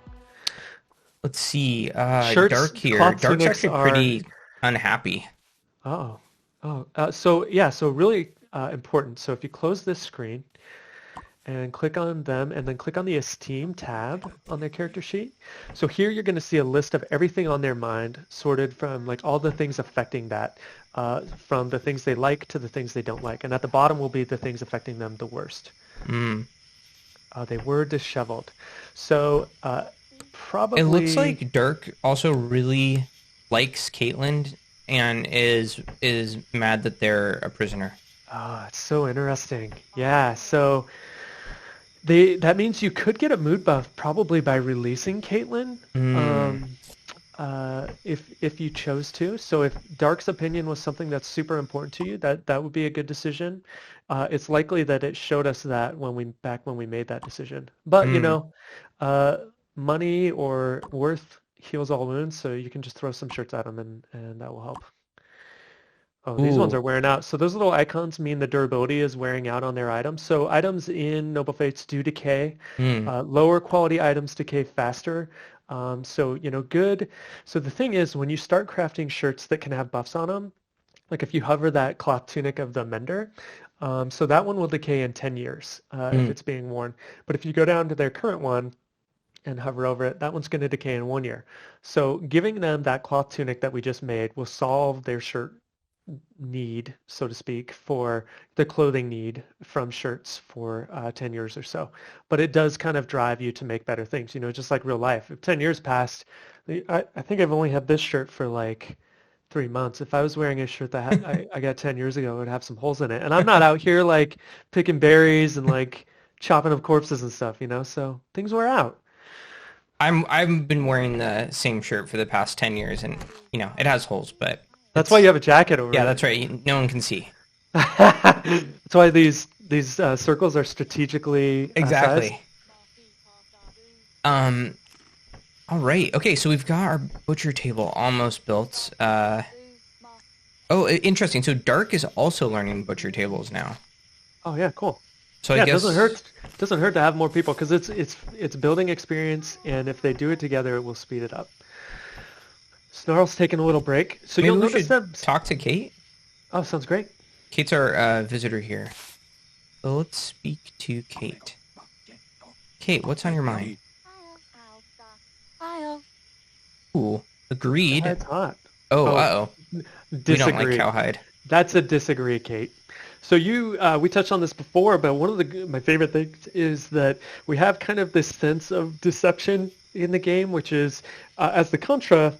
Let's see. Shirts, Dark here. cloth Dark's tunics actually are... pretty unhappy. Oh. So yeah, so really important. So if you close this screen and click on them and then click on the Esteem tab on their character sheet. So here you're going to see a list of everything on their mind sorted from like all the things affecting that, from the things they like to the things they don't like. And at the bottom will be the things affecting them the worst. Mm. They were disheveled. So probably... It looks like Dark also really likes Caitlyn and is mad that they're a prisoner. Oh, it's so interesting. Yeah, so that means you could get a mood buff probably by releasing Caitlyn, if you chose to. So if Dark's opinion was something that's super important to you, that would be a good decision. It's likely that it showed us that when we made that decision. But you know, money or worth heals all wounds, so you can just throw some shirts at them and that will help. Oh, these ones Ooh. are wearing out. So those little icons mean the durability is wearing out on their items. So items in Noble Fates do decay. Lower quality items decay faster. So, you know, good. So the thing is, when you start crafting shirts that can have buffs on them, like if you hover that cloth tunic of the Mender, so that one will decay in 10 years if it's being worn. But if you go down to their current one and hover over it, that one's going to decay in 1 year. So giving them that cloth tunic that we just made will solve their shirt need, so to speak, for the clothing need from shirts for 10 years or so. But it does kind of drive you to make better things, you know, just like real life. If 10 years passed, I think I've only had this shirt for like 3 months. If I was wearing a shirt that I got 10 years ago, it would have some holes in it. And I'm not out here like picking berries and like chopping up corpses and stuff, you know, so things wear out. I've been wearing the same shirt for the past 10 years and you know, it has holes, but that's why you have a jacket over it. Yeah, that's right. No one can see. That's why these circles are strategically exactly. sized. All right. Okay, so we've got our butcher table almost built. Oh, interesting. So Dark is also learning butcher tables now. Oh yeah, cool. So yeah, I guess it doesn't hurt to have more people because it's building experience, and if they do it together, it will speed it up. Snarl's taking a little break. So maybe you'll we notice should that... talk to Kate. Oh, sounds great. Kate's our visitor here. So let's speak to Kate. Kate, what's on your mind? Ooh, agreed. That's hot. Oh, uh-oh. Disagree. We don't like cowhide. That's a disagree, Kate. So we touched on this before, but one of my favorite things is that we have kind of this sense of deception in the game, which is, as the Contra,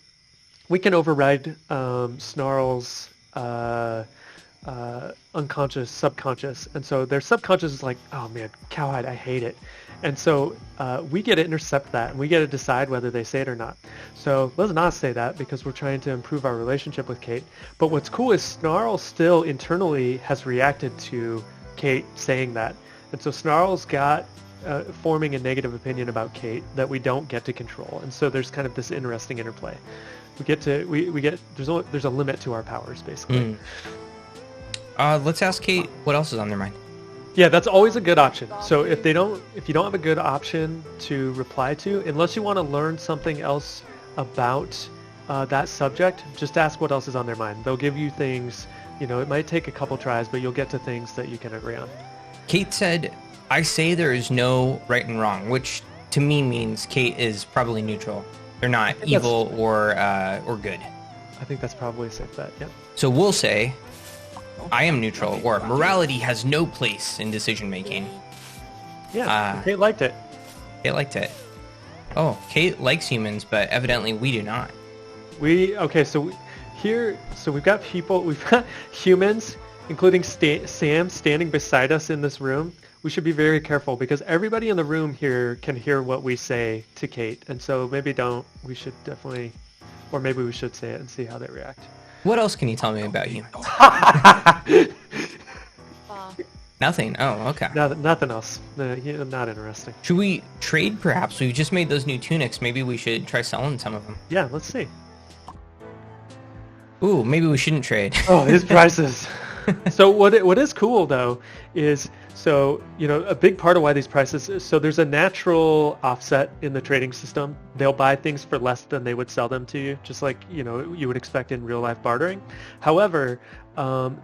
we can override Snarl's unconscious, subconscious. And so their subconscious is like, oh man, cowhide, I hate it. And so we get to intercept that, and we get to decide whether they say it or not. So let's not say that because we're trying to improve our relationship with Kate. But what's cool is Snarl still internally has reacted to Kate saying that. And so Snarl's got forming a negative opinion about Kate that we don't get to control. And so there's kind of this interesting interplay. There's a limit to our powers, basically. Let's ask Kate what else is on their mind. Yeah, that's always a good option. So if you don't have a good option to reply to, unless you want to learn something else about that subject, just ask what else is on their mind. They'll give you things, you know, it might take a couple tries, but you'll get to things that you can agree on. Kate said, I say there is no right and wrong, which to me means Kate is probably neutral. They're not evil or good. I think that's probably a safe bet, yeah. So we'll say, I am neutral, or morality has no place in decision making. Yeah, Kate liked it. Kate liked it. Oh, Kate likes humans, but evidently we do not. So we've got humans, including Sam, standing beside us in this room. We should be very careful because everybody in the room here can hear what we say to Kate, and so maybe we should definitely, or maybe we should say it and see how they react. What else can you tell me about humans? Nothing. Oh, okay. Nothing else. Not interesting. Should we trade, perhaps? We just made those new tunics. Maybe we should try selling some of them. Yeah, let's see. Ooh, maybe we shouldn't trade. Oh, his prices. So what is cool though is, so a big part of why these prices, so there's a natural offset in the trading system. They'll buy things for less than they would sell them to you, just like you would expect in real life bartering. However,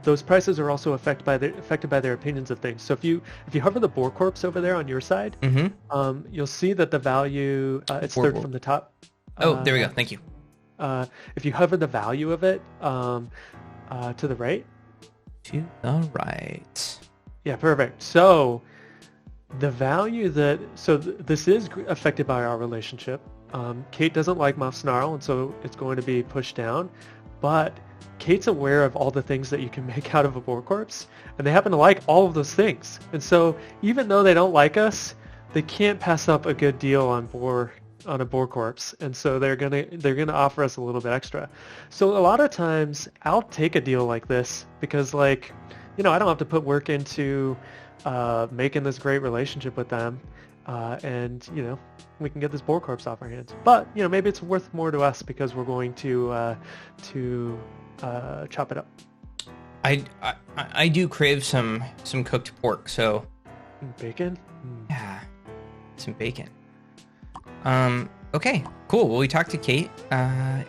those prices are also affected by their opinions of things. So if you hover the boar corpse over there on your side, you'll see that the value, it's Boar third corpse. from the top. Oh, there we go. Thank you. If you hover the value of it to the right. To the right. Yeah, perfect. So the value this is affected by our relationship. Kate doesn't like Moff Snarl, and so it's going to be pushed down. But Kate's aware of all the things that you can make out of a boar corpse, and they happen to like all of those things. And so even though they don't like us, they can't pass up a good deal on a boar corpse, and so they're gonna offer us a little bit extra. So a lot of times I'll take a deal like this because I don't have to put work into making this great relationship with them, and we can get this boar corpse off our hands. But maybe it's worth more to us because we're going to chop it up. I do crave some cooked pork, so Bacon. yeah, some bacon. Okay, cool. Well, we talked to Kate. Our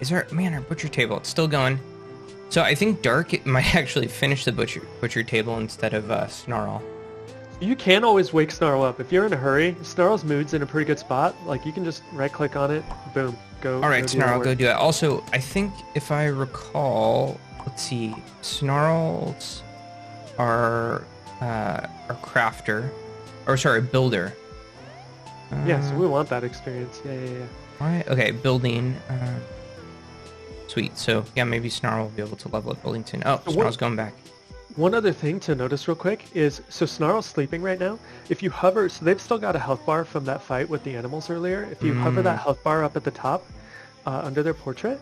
butcher table, it's still going. So I think Dark might actually finish the butcher table instead of Snarl. You can always wake Snarl up. If you're in a hurry, Snarl's mood's in a pretty good spot. Like, you can just right-click on it, boom, go. All right, Snarl, go do it. Also, I think if I recall, let's see, Snarls are crafter, or sorry, builder. Yeah, so we want that experience. Yeah. All right, okay, building. Sweet. So yeah, maybe Snarl will be able to level up building soon. Oh, Snarl's going back. One other thing to notice real quick is, so Snarl's sleeping right now. If you hover, so they've still got a health bar from that fight with the animals earlier. If you hover that health bar up at the top, under their portrait,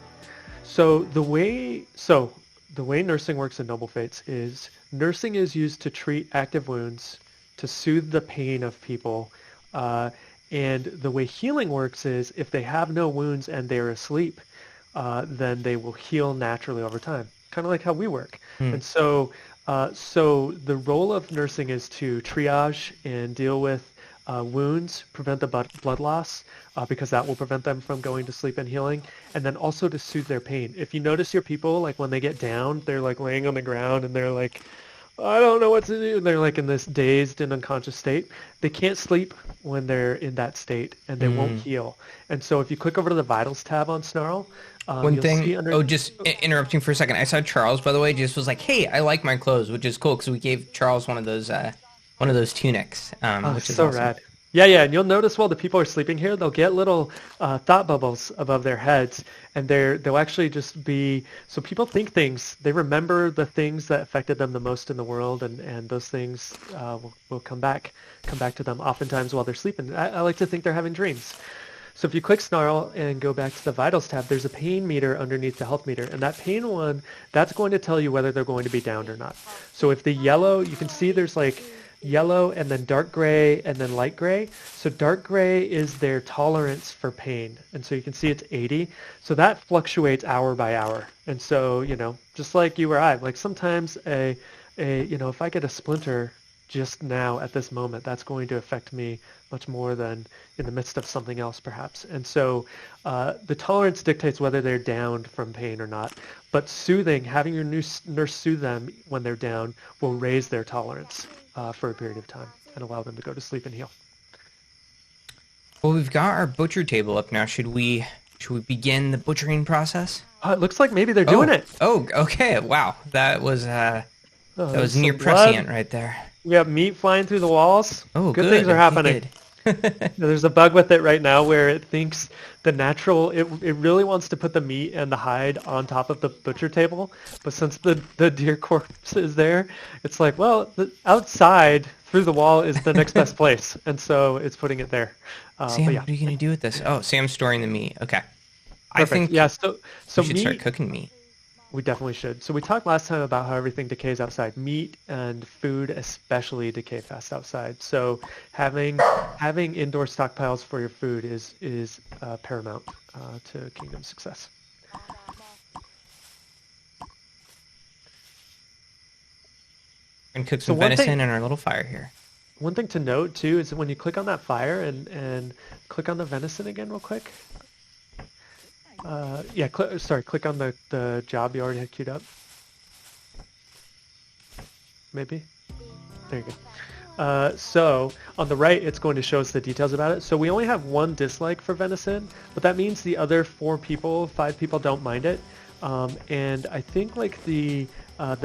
the way nursing works in Noble Fates is nursing is used to treat active wounds, to soothe the pain of people, and the way healing works is if they have no wounds and they're asleep, then they will heal naturally over time, kind of like how we work. And so the role of nursing is to triage and deal with wounds, prevent the blood loss, because that will prevent them from going to sleep and healing, and then also to soothe their pain. If you notice your people, like when they get down, they're like laying on the ground and they're like, I don't know what to do. And they're like in this dazed and unconscious state. They can't sleep when they're in that state, and they won't heal. And so if you click over to the Vitals tab on Snarl, One thing, interrupting for a second. I saw Charles, by the way, just was like, hey, I like my clothes, which is cool, because we gave Charles one of those tunics, which is so awesome. rad. Yeah, and you'll notice while the people are sleeping here, they'll get little thought bubbles above their heads, and they'll actually just be, so people think things, they remember the things that affected them the most in the world, and those things will come back to them oftentimes while they're sleeping. I like to think they're having dreams. So if you click Snarl and go back to the Vitals tab, there's a pain meter underneath the health meter, and that pain one, that's going to tell you whether they're going to be downed or not. So if the yellow, you can see there's like yellow and then dark gray and then light gray. So dark gray is their tolerance for pain, and so you can see it's 80. So that fluctuates hour by hour. And so, just like you or I, like sometimes if I get a splinter just now at this moment, that's going to affect me much more than in the midst of something else perhaps. And so the tolerance dictates whether they're downed from pain or not. But soothing, having your nurse soothe them when they're down, will raise their tolerance for a period of time and allow them to go to sleep and heal. Well, we've got our butcher table up now. Should we begin the butchering process? It looks like maybe they're doing it. Oh, okay. Wow, that was near blood. prescient right there. We have meat flying through the walls. Oh, good things are happening. Good. There's a bug with it right now where it thinks it really wants to put the meat and the hide on top of the butcher table, but since the deer corpse is there, it's like, well, outside through the wall is the next best place, and so it's putting it there. Sam, but yeah. what are you gonna do with this? Oh, Sam's storing the meat. Okay. Perfect. I think So we should meat, start cooking meat. We definitely should. So we talked last time about how everything decays outside. Meat and food especially decay fast outside. So having indoor stockpiles for your food is paramount to kingdom success. And cook So some venison in our little fire here. one thing to note too is that when you click on that fire and click on the venison again real quick. Yeah, click on the job you already had queued up. Maybe. There you go. So on the right, it's going to show us the details about it. So we only have one dislike for venison, but that means the other 5 people don't mind it. And I think like the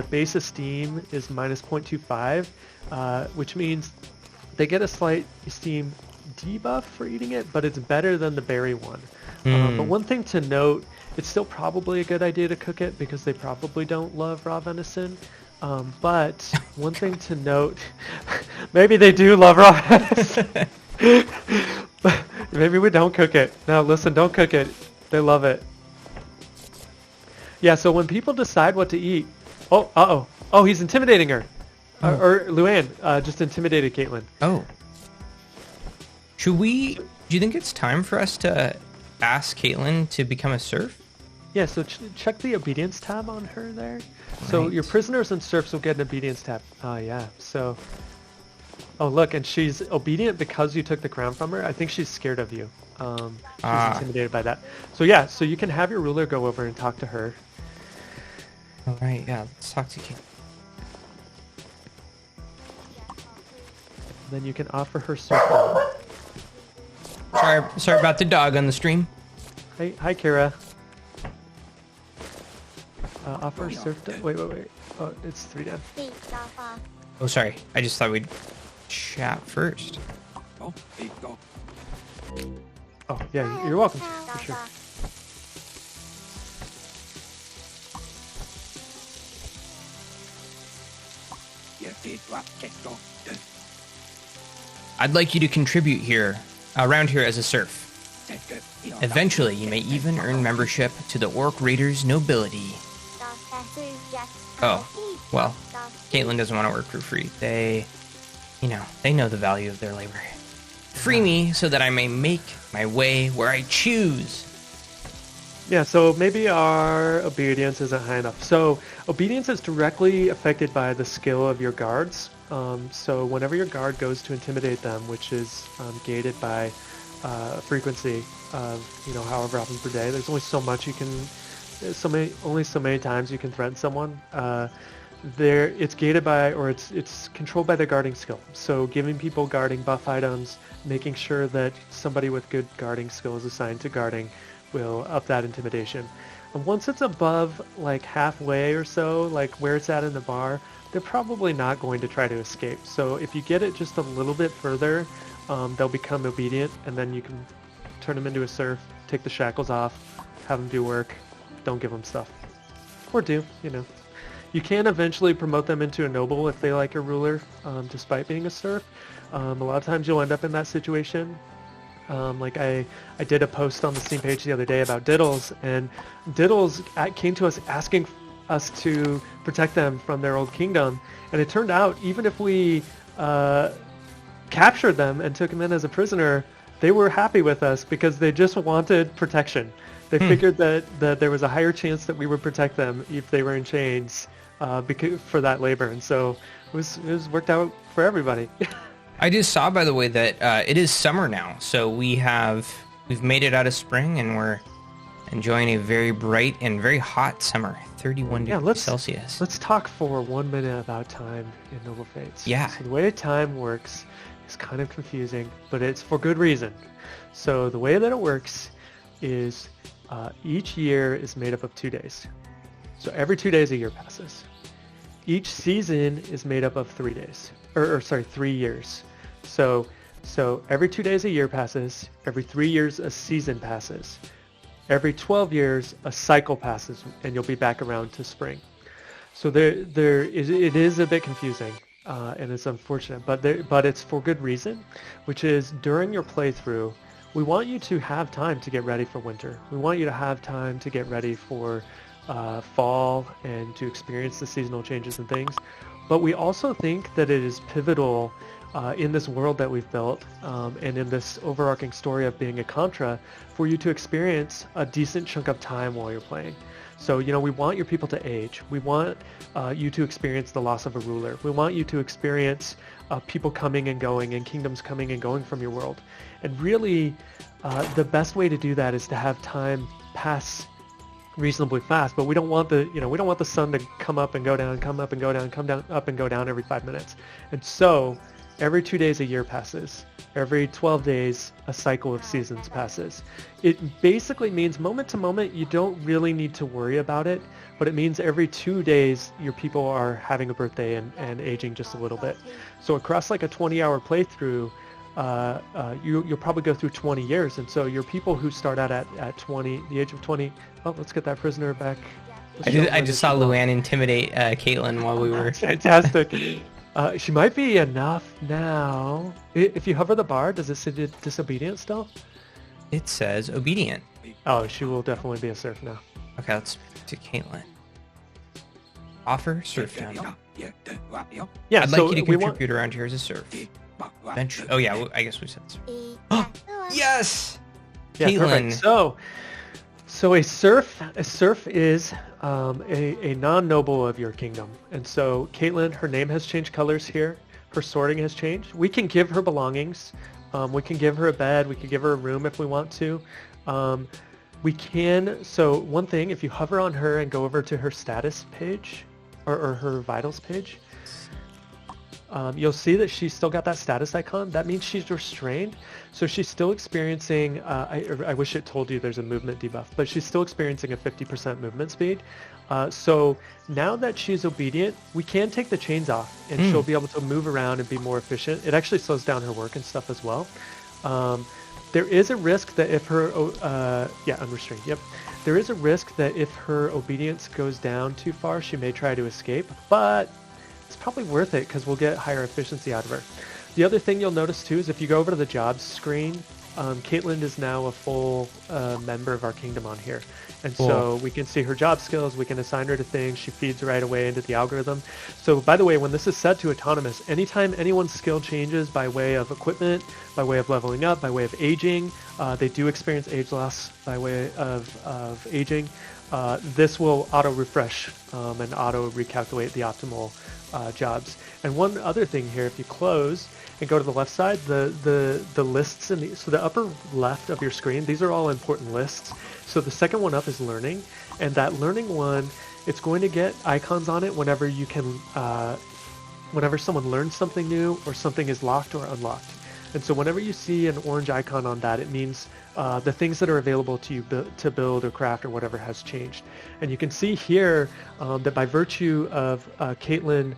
base esteem is minus 0.25, which means they get a slight esteem debuff for eating it, but it's better than the berry one. But one thing to note, it's still probably a good idea to cook it because they probably don't love raw venison. But one thing to note, maybe they do love raw venison. Maybe we don't cook it. No, listen, don't cook it. They love it. Yeah, so when people decide what to eat, oh, he's intimidating her. Or Luann just intimidated Caitlin. Oh. Do you think it's time for us to ask Caitlin to become a serf? Yeah, so check the obedience tab on her there. So your prisoners and serfs will get an obedience tab. Oh, yeah. So, oh, look, and she's obedient because you took the crown from her. I think she's scared of you. She's intimidated by that. So, yeah, so you can have your ruler go over and talk to her. All right, yeah, let's talk to Caitlin. Then you can offer her serfdom. Sorry about the dog on the stream. Hi, Kira. Offer serfdom. Wait. Oh, it's 3 down. Oh, sorry. I just thought we'd chat first. Oh, yeah, you're welcome. For sure. I'd like you to contribute around here as a serf. Eventually, you may even earn membership to the Orc Raiders nobility. Oh, well, Caitlin doesn't want to work for free. They know the value of their labor. Free me so that I may make my way where I choose. Yeah, so maybe our obedience isn't high enough. So obedience is directly affected by the skill of your guards. So whenever your guard goes to intimidate them, which is gated by frequency of however often per day, there's only so much you can, only so many times you can threaten someone. It's gated by, or it's controlled by the guarding skill. So giving people guarding buff items, making sure that somebody with good guarding skill is assigned to guarding will up that intimidation. And once it's above like halfway or so, like where it's at in the bar, they're probably not going to try to escape. So if you get it just a little bit further, they'll become obedient, and then you can turn them into a serf, take the shackles off, have them do work, don't give them stuff. Or do, You can eventually promote them into a noble if they like a ruler, despite being a serf. A lot of times you'll end up in that situation. Like I did a post on the Steam page the other day about Diddles, and Diddles came to us asking us to protect them from their old kingdom, and it turned out even if we captured them and took them in as a prisoner, they were happy with us because they just wanted protection. They figured that there was a higher chance that we would protect them if they were in chains for that labor, and so it was worked out for everybody. I just saw, by the way, that it is summer now, so we've made it out of spring, and we're enjoying a very bright and very hot summer, 31 degrees Celsius. Let's talk for 1 minute about time in Noble Fates. Yeah. So the way time works is kind of confusing, but it's for good reason. So the way that it works is each year is made up of 2 days. So every 2 days a year passes. Each season is made up of 3 days. 3 years. So every 2 days a year passes. Every 3 years a season passes. Every 12 years a cycle passes, and you'll be back around to spring. So it is a bit confusing, and it's unfortunate, but it's for good reason, which is during your playthrough, we want you to have time to get ready for winter. We want you to have time to get ready for fall and to experience the seasonal changes and things. But we also think that it is pivotal in this world that we've built and in this overarching story of being a Contra for you to experience a decent chunk of time while you're playing. So, we want your people to age. We want you to experience the loss of a ruler. We want you to experience people coming and going and kingdoms coming and going from your world. And really, the best way to do that is to have time pass reasonably fast, but we don't want the sun to come up and go down, come up and go down, come down, up and go down every 5 minutes. And so every 2 days a year passes. Every 12 days a cycle of seasons passes. It basically means moment to moment you don't really need to worry about it, but it means every 2 days your people are having a birthday and aging just a little bit. So across like a 20-hour playthrough, you'll probably go through 20 years, and so your people who start out at 20, the age of 20. Oh, let's get that prisoner back. I just saw Luann intimidate Caitlin while we were... Fantastic. She might be enough now. If you hover the bar, does it say disobedient still? It says obedient. Oh, she will definitely be a serf now. Okay, let's to Caitlin. Offer serfdom. Yeah, I'd like you to contribute around here as a serf. Oh yeah, I guess we said serf. Yes! Yeah, Caitlin. Perfect. So a serf is a non-noble of your kingdom. And so Caitlin, her name has changed colors here. Her sorting has changed. We can give her belongings. We can give her a bed. We can give her a room if we want to. So one thing, if you hover on her and go over to her status page or her vitals page, you'll see that she's still got that status icon. That means she's restrained. So she's still experiencing, I wish it told you there's a movement debuff, but she's still experiencing a 50% movement speed. So now that she's obedient, we can take the chains off and she'll be able to move around and be more efficient. It actually slows down her work and stuff as well. There is a risk that if her, unrestrained, yep. There is a risk that if her obedience goes down too far, she may try to escape, but it's probably worth it because we'll get higher efficiency out of her. The other thing you'll notice too is if you go over to the jobs screen, Caitlin is now a full member of our kingdom on here. And cool. So we can see her job skills, we can assign her to things, she feeds right away into the algorithm. So by the way, when this is set to autonomous, anytime anyone's skill changes by way of equipment, by way of leveling up, by way of aging, they do experience age loss by way of aging, this will auto-refresh and auto-recalculate the optimal jobs. And one other thing here, if you close and go to the left side, the lists so the upper left of your screen, these are all important lists. So the second one up is learning, and that learning one, it's going to get icons on it whenever you can, whenever someone learns something new or something is locked or unlocked. And so whenever you see an orange icon on that, it means the things that are available to you to build or craft or whatever has changed. And you can see here that by virtue of Caitlin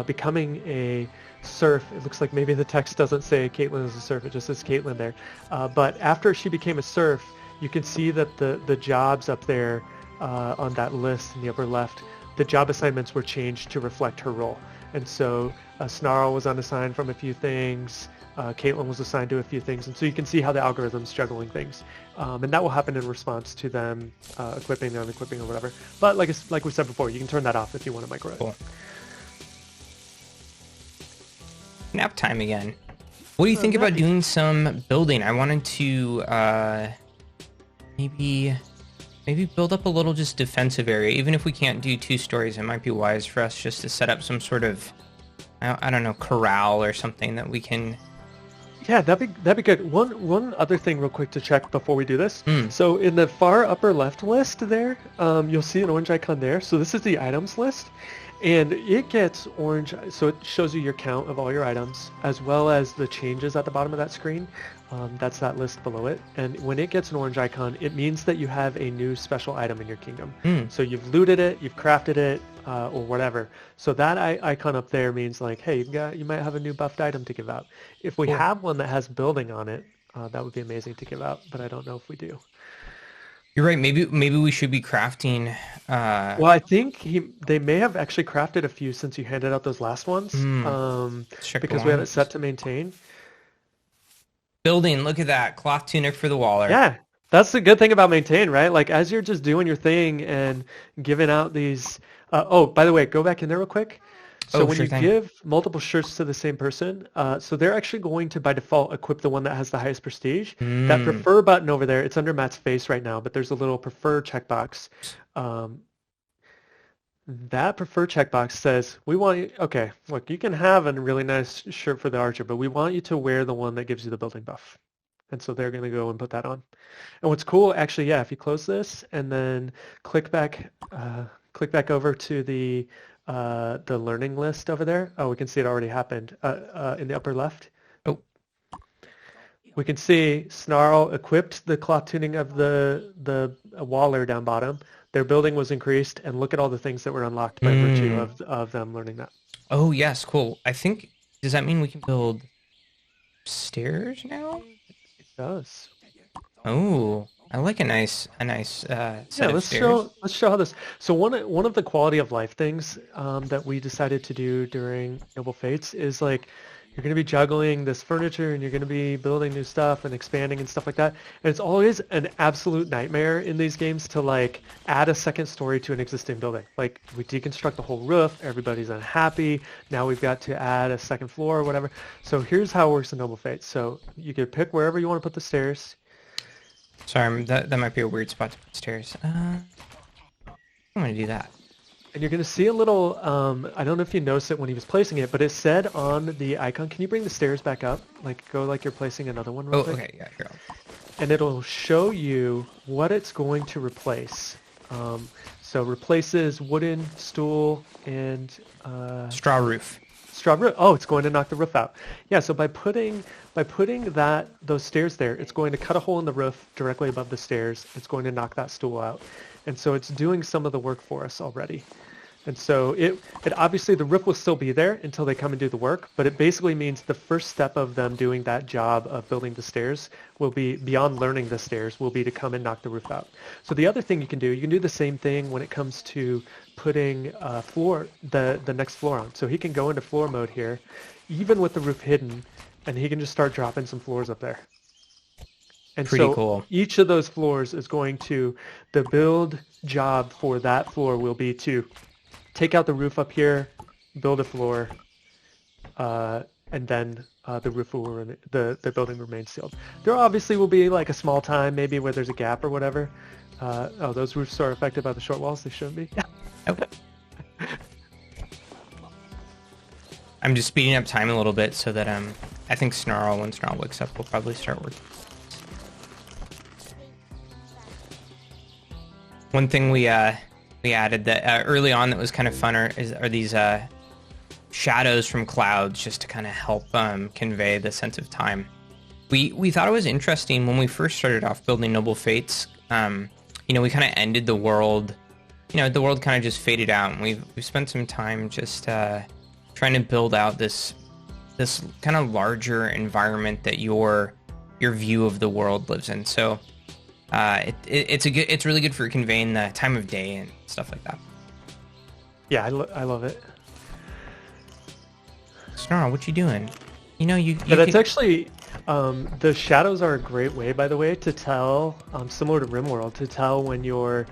becoming a serf, it looks like maybe the text doesn't say Caitlin is a serf, it just says Caitlin there. But after she became a serf, you can see that the jobs up there on that list in the upper left, the job assignments were changed to reflect her role. And so Snarl was unassigned from a few things, Caitlin was assigned to a few things, and so you can see how the algorithm's juggling things. And that will happen in response to them equipping, unequipping, or whatever. But like we said before, you can turn that off if you want to micro it. Cool. Nap time again. What do you think about doing some building? I wanted to maybe build up a little just defensive area. Even if we can't do 2 stories, it might be wise for us just to set up some sort of, I don't know, corral or something that we can... Yeah, that'd be good. One other thing real quick to check before we do this. So in the far upper left list there, you'll see an orange icon there. So this is the items list. And it gets orange, so it shows you your count of all your items, as well as the changes at the bottom of that screen. That's that list below it. And when it gets an orange icon, it means that you have a new special item in your kingdom. So you've looted it, you've crafted it, or whatever. So that icon up there means like, hey, you might have a new buffed item to give out. If we have one that has building on it, that would be amazing to give out, but I don't know if we do. You're right. Maybe we should be crafting. Well, I think they may have actually crafted a few since you handed out those last ones. Because we have it set to maintain. Building. Look at that cloth tunic for the waller. Yeah, that's the good thing about maintain, right? Like as you're just doing your thing and giving out these. Oh, by the way, go back in there real quick. So when you give multiple shirts to the same person, so they're actually going to, by default, equip the one that has the highest prestige. That prefer button over there, it's under Matt's face right now, but there's a little prefer checkbox. That prefer checkbox says, we want you, okay, look, you can have a really nice shirt for the archer, but we want you to wear the one that gives you the building buff. And so they're going to go and put that on. And what's cool, actually, yeah, if you close this and then click back over to the learning list over there. Oh, we can see it already happened in the upper left. Oh, We can see Snarl equipped the cloth tuning of the Waller down bottom. Their building was increased, and look at all the things that were unlocked by virtue of them learning that. oh yes, cool. I think, does that mean we can build stairs now? It does. Oh, I like a nice set of Let's stairs. show how this. So one of the quality of life things that we decided to do during Noble Fates is like you're going to be juggling this furniture and you're going to be building new stuff and expanding and stuff like that. And it's always an absolute nightmare in these games to like add a second story to an existing building. Like we deconstruct the whole roof, everybody's unhappy. Now we've got to add a second floor or whatever. So here's how it works in Noble Fates. So you can pick wherever you want to put the stairs. Sorry, that might be a weird spot to put stairs. I'm gonna do that. And you're going to see a little, I don't know if you noticed it when he was placing it, but it said on the icon, can you bring the stairs back up? Like, go like you're placing another one real Oh, quick. okay, yeah, here. And it'll show you what it's going to replace. So replaces wooden stool and Straw roof. straw roof. Oh, it's going to knock the roof out. Yeah, so by putting those stairs there, it's going to cut a hole in the roof directly above the stairs. It's going to knock that stool out. And so it's doing some of the work for us already. And so it obviously the roof will still be there until they come and do the work, but it basically means the first step of them doing that job of building the stairs will be, beyond learning the stairs, will be to come and knock the roof out. So the other thing you can do the same thing when it comes to putting the next floor on. So he can go into floor mode here, even with the roof hidden, and he can just start dropping some floors up there. And Pretty so cool. each of those floors is going to, the build job for that floor will be to take out the roof up here, build a floor, and then the roof will the building remains sealed. There obviously will be like a small time maybe where there's a gap or whatever. Oh, those roofs are affected by the short walls. They shouldn't be. Oh. I'm just speeding up time a little bit so that I think when Snarl wakes up, will probably start working. One thing we added that early on that was kind of fun are these shadows from clouds, just to kind of help convey the sense of time. We thought it was interesting when we first started off building Noble Fates. We kind of ended the world. The world kind of just faded out, and we've spent some time just trying to build out this kind of larger environment that your view of the world lives in. So it's really good for conveying the time of day and stuff like that. Yeah, I love it. Snarl, what you doing? That's actually the shadows are a great way, by the way, to tell, similar to RimWorld, to tell when you've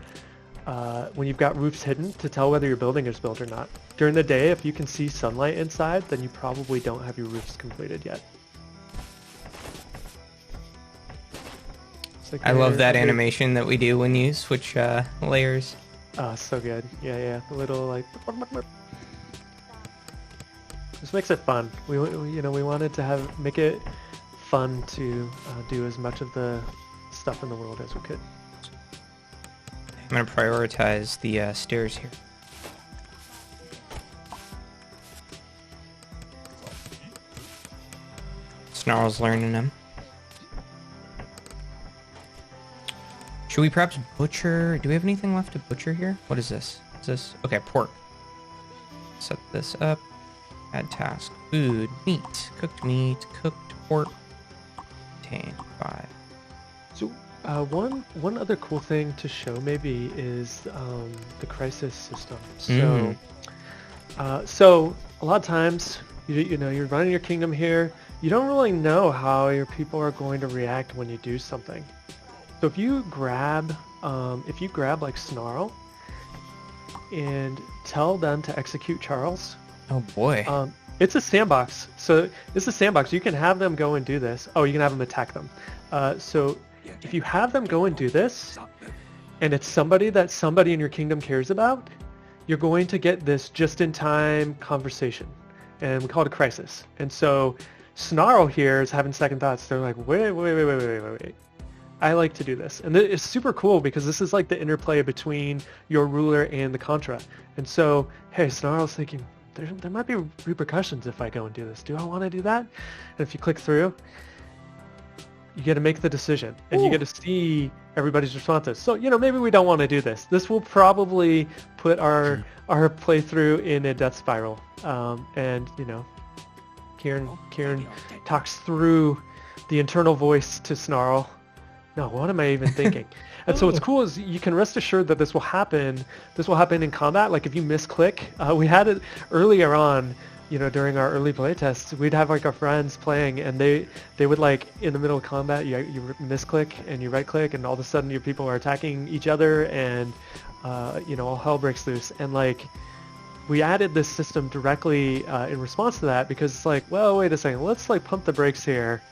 got roofs hidden, to tell whether your building is built or not. During the day, if you can see sunlight inside, then you probably don't have your roofs completed yet. Like I love that animation that we do when you switch layers. Oh, so good. Yeah. The little like. This makes it fun. We wanted to make it fun to do as much of the stuff in the world as we could. I'm gonna prioritize the stairs here. Snarl's learning them. Should we perhaps butcher? Do we have anything left to butcher here? What is this? Is this? Okay, pork. Set this up. Add task. Food. Meat. Cooked pork. Obtain 5. So one other cool thing to show maybe is the crisis system. So a lot of times you're running your kingdom here. You don't really know how your people are going to react when you do something. So if you grab like Snarl and tell them to execute Charles. Oh boy. It's a sandbox. So it's a sandbox. You can have them go and do this. Oh, you can have them attack them. So if you have them go and do this, and it's somebody that somebody in your kingdom cares about, you're going to get this just-in-time conversation, and we call it a crisis. And so Snarl here is having second thoughts. They're like, wait. I like to do this. And it's super cool because this is like the interplay between your ruler and the Contra. And so, hey, Snarl's thinking, there might be repercussions if I go and do this. Do I want to do that? And if you click through, you get to make the decision, and you get to see everybody's responses. So, maybe we don't want to do this. This will probably put our playthrough in a death spiral. And, Kieran talks through the internal voice to Snarl. No, what am I even thinking? And so what's cool is you can rest assured that this will happen. This will happen in combat. Like if you misclick, we had it earlier on, during our early playtests, we'd have like our friends playing, and they would like in the middle of combat, you misclick and you right click, and all of a sudden your people are attacking each other, and all hell breaks loose. And like we added this system directly in response to that, because it's like, well, wait a second, let's like pump the brakes here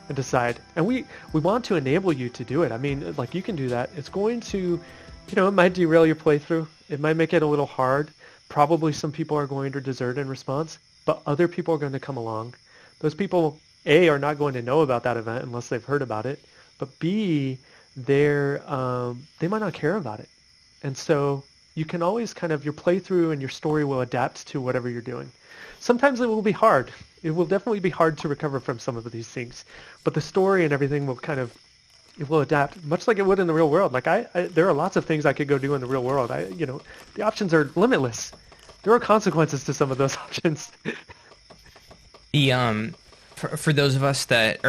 and decide. And we want to enable you to do it. I mean, like you can do that. It's going to, it might derail your playthrough. It might make it a little hard. Probably some people are going to desert in response, but other people are going to come along. Those people, A, are not going to know about that event unless they've heard about it, but B, they might not care about it. And so you can always your playthrough and your story will adapt to whatever you're doing. Sometimes it will be hard. It will definitely be hard to recover from some of these things, but the story and everything will it will adapt, much like it would in the real world. Like there are lots of things I could go do in the real world. The options are limitless. There are consequences to some of those options. For those of us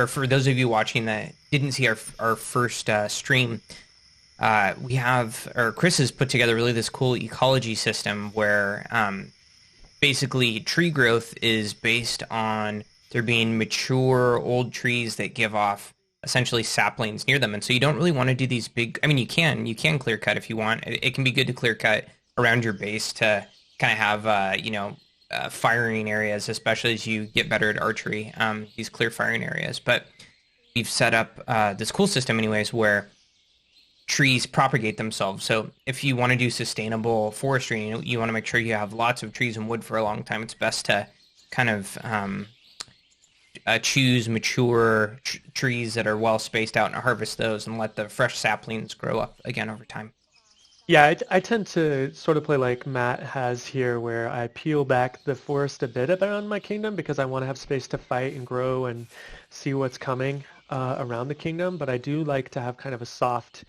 for those of you watching that didn't see our first stream, Chris has put together really this cool ecology system where basically tree growth is based on there being mature old trees that give off essentially saplings near them. And so you don't really want to do these big, I mean, you can clear cut if you want. It can be good to clear cut around your base to kind of have, firing areas, especially as you get better at archery, these clear firing areas. But we've set up this cool system anyways where trees propagate themselves. So if you want to do sustainable forestry, you want to make sure you have lots of trees and wood for a long time. It's best to kind of choose mature trees that are well spaced out and harvest those and let the fresh saplings grow up again over time. Yeah, I tend to sort of play like Matt has here, where I peel back the forest a bit around my kingdom because I want to have space to fight and grow and see what's coming around the kingdom. But I do like to have kind of a soft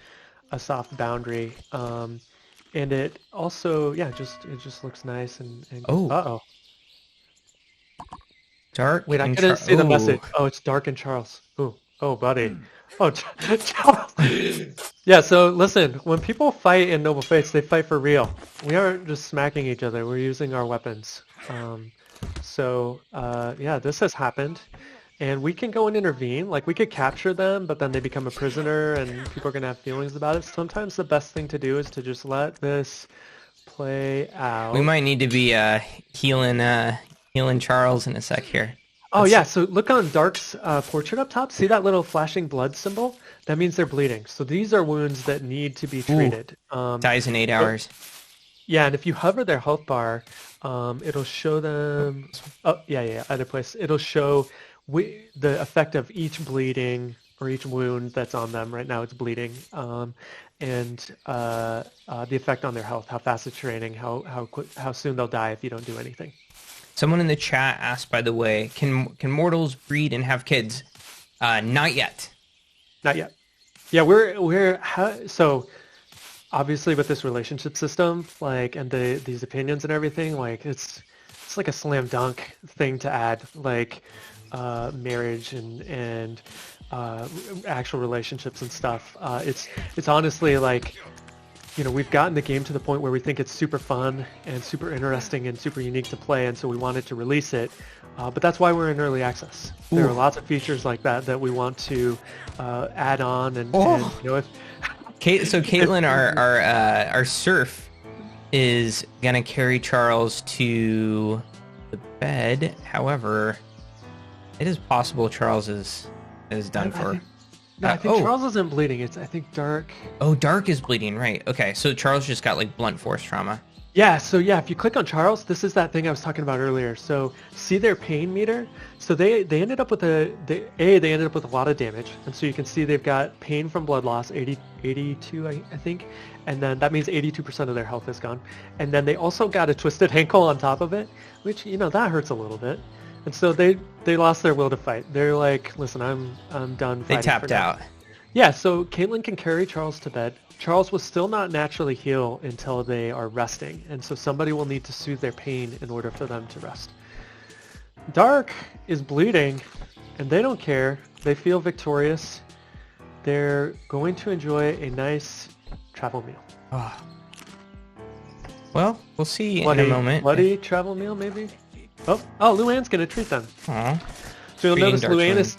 boundary, and it also, it just looks nice and Dark. Wait, I couldn't see the message. Oh, it's Dark and Charles. Oh, buddy. Oh, Charles. Yeah. So listen, when people fight in Noble Fates, they fight for real. We aren't just smacking each other. We're using our weapons. This has happened. And we can go and intervene. Like, we could capture them, but then they become a prisoner, and people are going to have feelings about it. Sometimes the best thing to do is to just let this play out. We might need to be healing Charles in a sec here. Oh, yeah. So look on Dark's portrait up top. See that little flashing blood symbol? That means they're bleeding. So these are wounds that need to be treated. Dies in 8 hours. Yeah, and if you hover their health bar, it'll show them... other place. It'll show... the effect of each bleeding or each wound that's on them. Right now it's bleeding, and the effect on their health, how fast it's draining, how soon they'll die if you don't do anything. Someone in the chat asked, by the way, can mortals breed and have kids? Not yet. Not yet. Yeah, so obviously with this relationship system, like, and these opinions and everything, like it's like a slam dunk thing to add, like marriage and actual relationships and stuff. It's honestly like, we've gotten the game to the point where we think it's super fun and super interesting and super unique to play, and so we wanted to release it. But that's why we're in early access. Ooh. There are lots of features like that we want to add on, and if so Caitlin, our serf, is gonna carry Charles to the bed. However, it is possible Charles is done for. I think Charles isn't bleeding. I think Dark. Oh, Dark is bleeding, right? Okay, so Charles just got like blunt force trauma. Yeah, so yeah, if you click on Charles, this is that thing I was talking about earlier. So see their pain meter. So they ended up with they ended up with a lot of damage, and so you can see they've got pain from blood loss, 82, I think, and then that means 82% of their health is gone. And then they also got a twisted ankle on top of it, which that hurts a little bit. And so they lost their will to fight. They're like, listen, I'm done They fighting for tapped now. out. Yeah, so Caitlin can carry Charles to bed. Charles will still not naturally heal until they are resting, and so somebody will need to soothe their pain in order for them to rest. Dark is bleeding, and they don't care. They feel victorious. They're going to enjoy a nice travel meal. Oh. Well, we'll see in a Bloody, moment. bloody travel meal, maybe? Oh, Luann's going to treat them. Aw. So you'll Treating notice Dark's Luann wound. is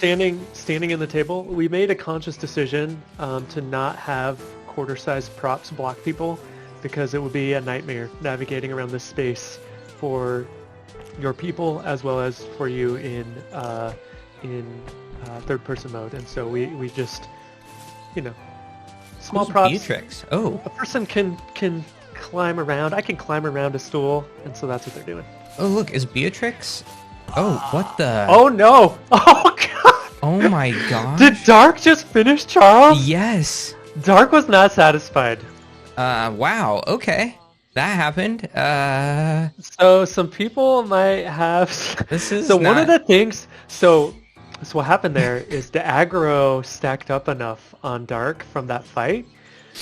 standing in the table. We made a conscious decision to not have quarter-sized props block people because it would be a nightmare navigating around this space for your people as well as for you in third-person mode. And so we just, small Who's props. Beatrix? Oh. A person can climb around. I can climb around a stool, and so that's what they're doing. Oh, look, is Beatrix? Oh, what the? Oh no! Oh god! Oh my gosh. Did Dark just finish Charles? Yes. Dark was not satisfied. Wow, okay. That happened. So some people might have. This is So one of not- the things. So what happened there is the aggro stacked up enough on Dark from that fight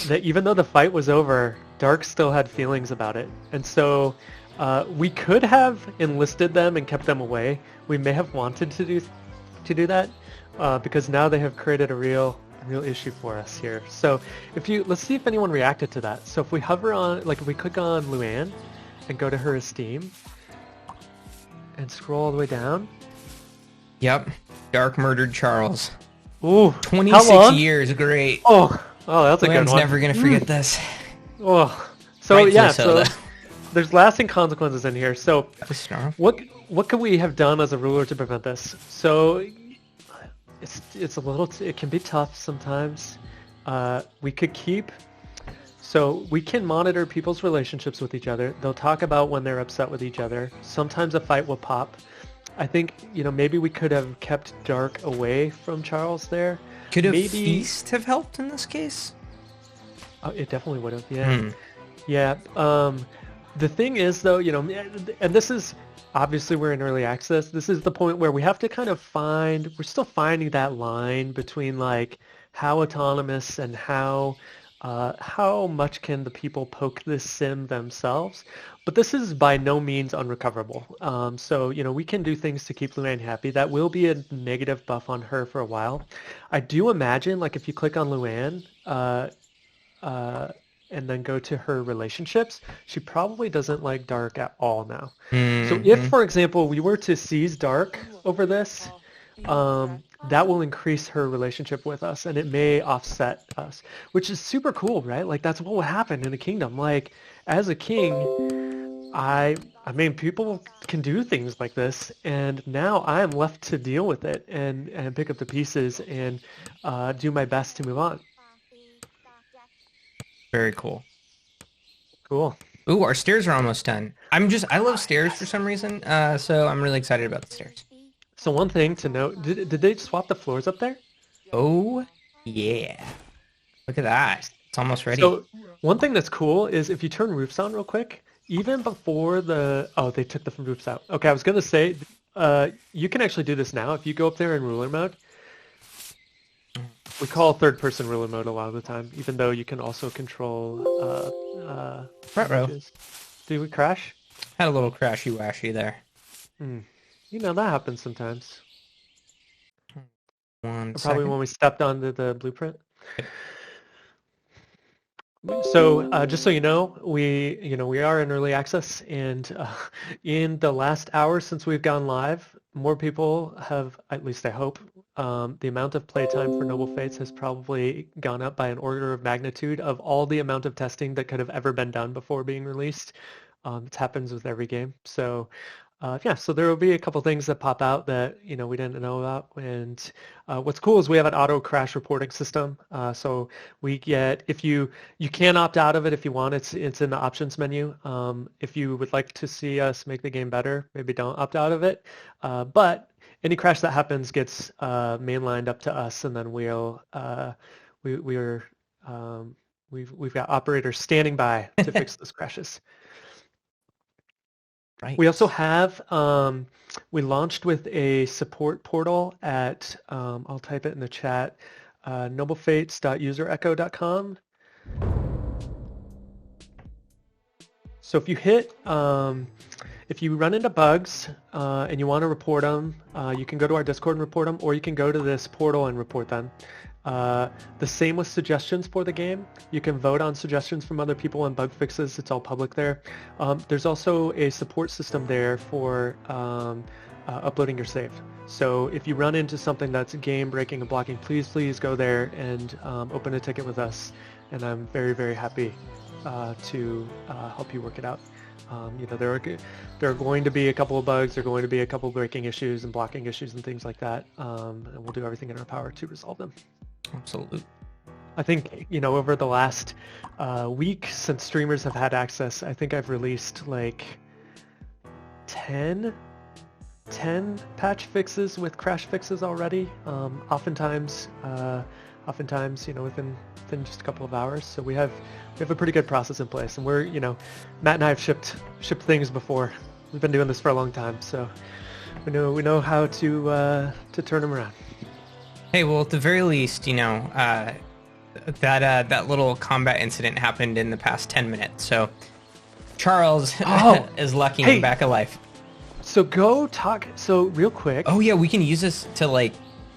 that even though the fight was over, Dark still had feelings about it, and so we could have enlisted them and kept them away. We may have wanted to do that because now they have created a real issue for us here. So let's see if anyone reacted to that. So if we hover on, like if we click on Luann and go to her Esteem and scroll all the way down. Yep. Dark murdered Charles. Ooh, 26 how long? years, great. Oh, that's a good Luann's one. never gonna forget this. Oh, so Rightfully yeah, so, so though. there's lasting consequences in here. So That was snarl. what could we have done as a ruler to prevent this? So it's a little it can be tough sometimes. We could keep so we can monitor people's relationships with each other. They'll talk about when they're upset with each other. Sometimes a fight will pop. I think maybe we could have kept Dark away from Charles there. Could a maybe feast have helped in this case? it definitely would have. Yeah. Yeah. The thing is, though, and this is obviously we're in early access. This is the point where we have to kind of we're still finding that line between like how autonomous and how much can the people poke this sim themselves. But this is by no means unrecoverable. So, we can do things to keep Luann happy. That will be a negative buff on her for a while. I do imagine, like, if you click on Luann, and then go to her relationships, she probably doesn't like Dark at all now. So if, for example, we were to seize Dark over this, that will increase her relationship with us, and it may offset us, which is super cool, right? Like, that's what will happen in a kingdom. Like, as a king, I mean, people can do things like this, and now I am left to deal with it and pick up the pieces and do my best to move on. Very cool. Cool. Ooh, our stairs are almost done. I love stairs for some reason, so I'm really excited about the stairs. So one thing to note, did they swap the floors up there? Oh, yeah. Look at that. It's almost ready. So one thing that's cool is if you turn roofs on real quick, even before they took the roofs out. Okay, I was going to say, you can actually do this now. If you go up there in ruler mode, we call third-person ruler mode a lot of the time, even though you can also control Front row. Did we crash? Had a little crashy-washy there. That happens sometimes. One Probably second. when we stepped onto the blueprint. So just so you know, we are in early access, and in the last hour since we've gone live, more people have, at least I hope, the amount of playtime for Noble Fates has probably gone up by an order of magnitude of all the amount of testing that could have ever been done before being released. It happens with every game. So Yeah, so there will be a couple things that pop out that we didn't know about, and what's cool is we have an auto crash reporting system. So we get if you can opt out of it if you want. It's in the options menu. If you would like to see us make the game better, maybe don't opt out of it. But any crash that happens gets mainlined up to us, and then we're we've got operators standing by to fix those crashes. Right. We also have, we launched with a support portal at, I'll type it in the chat, noblefates.userecho.com. So if you if you run into bugs and you want to report them, you can go to our Discord and report them, or you can go to this portal and report them. The same with suggestions for the game. You can vote on suggestions from other people and bug fixes. It's all public there. There's also a support system there for uploading your save. So if you run into something that's game breaking and blocking, please go there and open a ticket with us. And I'm very, very happy to help you work it out. There are going to be a couple of bugs. There are going to be a couple of breaking issues and blocking issues and things like that. And we'll do everything in our power to resolve them. Absolutely. I think, over the last week since streamers have had access, I think I've released like 10 patch fixes with crash fixes already. Oftentimes, within just a couple of hours. So we have a pretty good process in place, and we're, Matt and I have shipped things before. We've been doing this for a long time, so we know how to turn them around. Hey, well, at the very least, that little combat incident happened in the past 10 minutes. So Charles is lucky and back alive. So go talk. So real quick. Oh yeah, we can use this to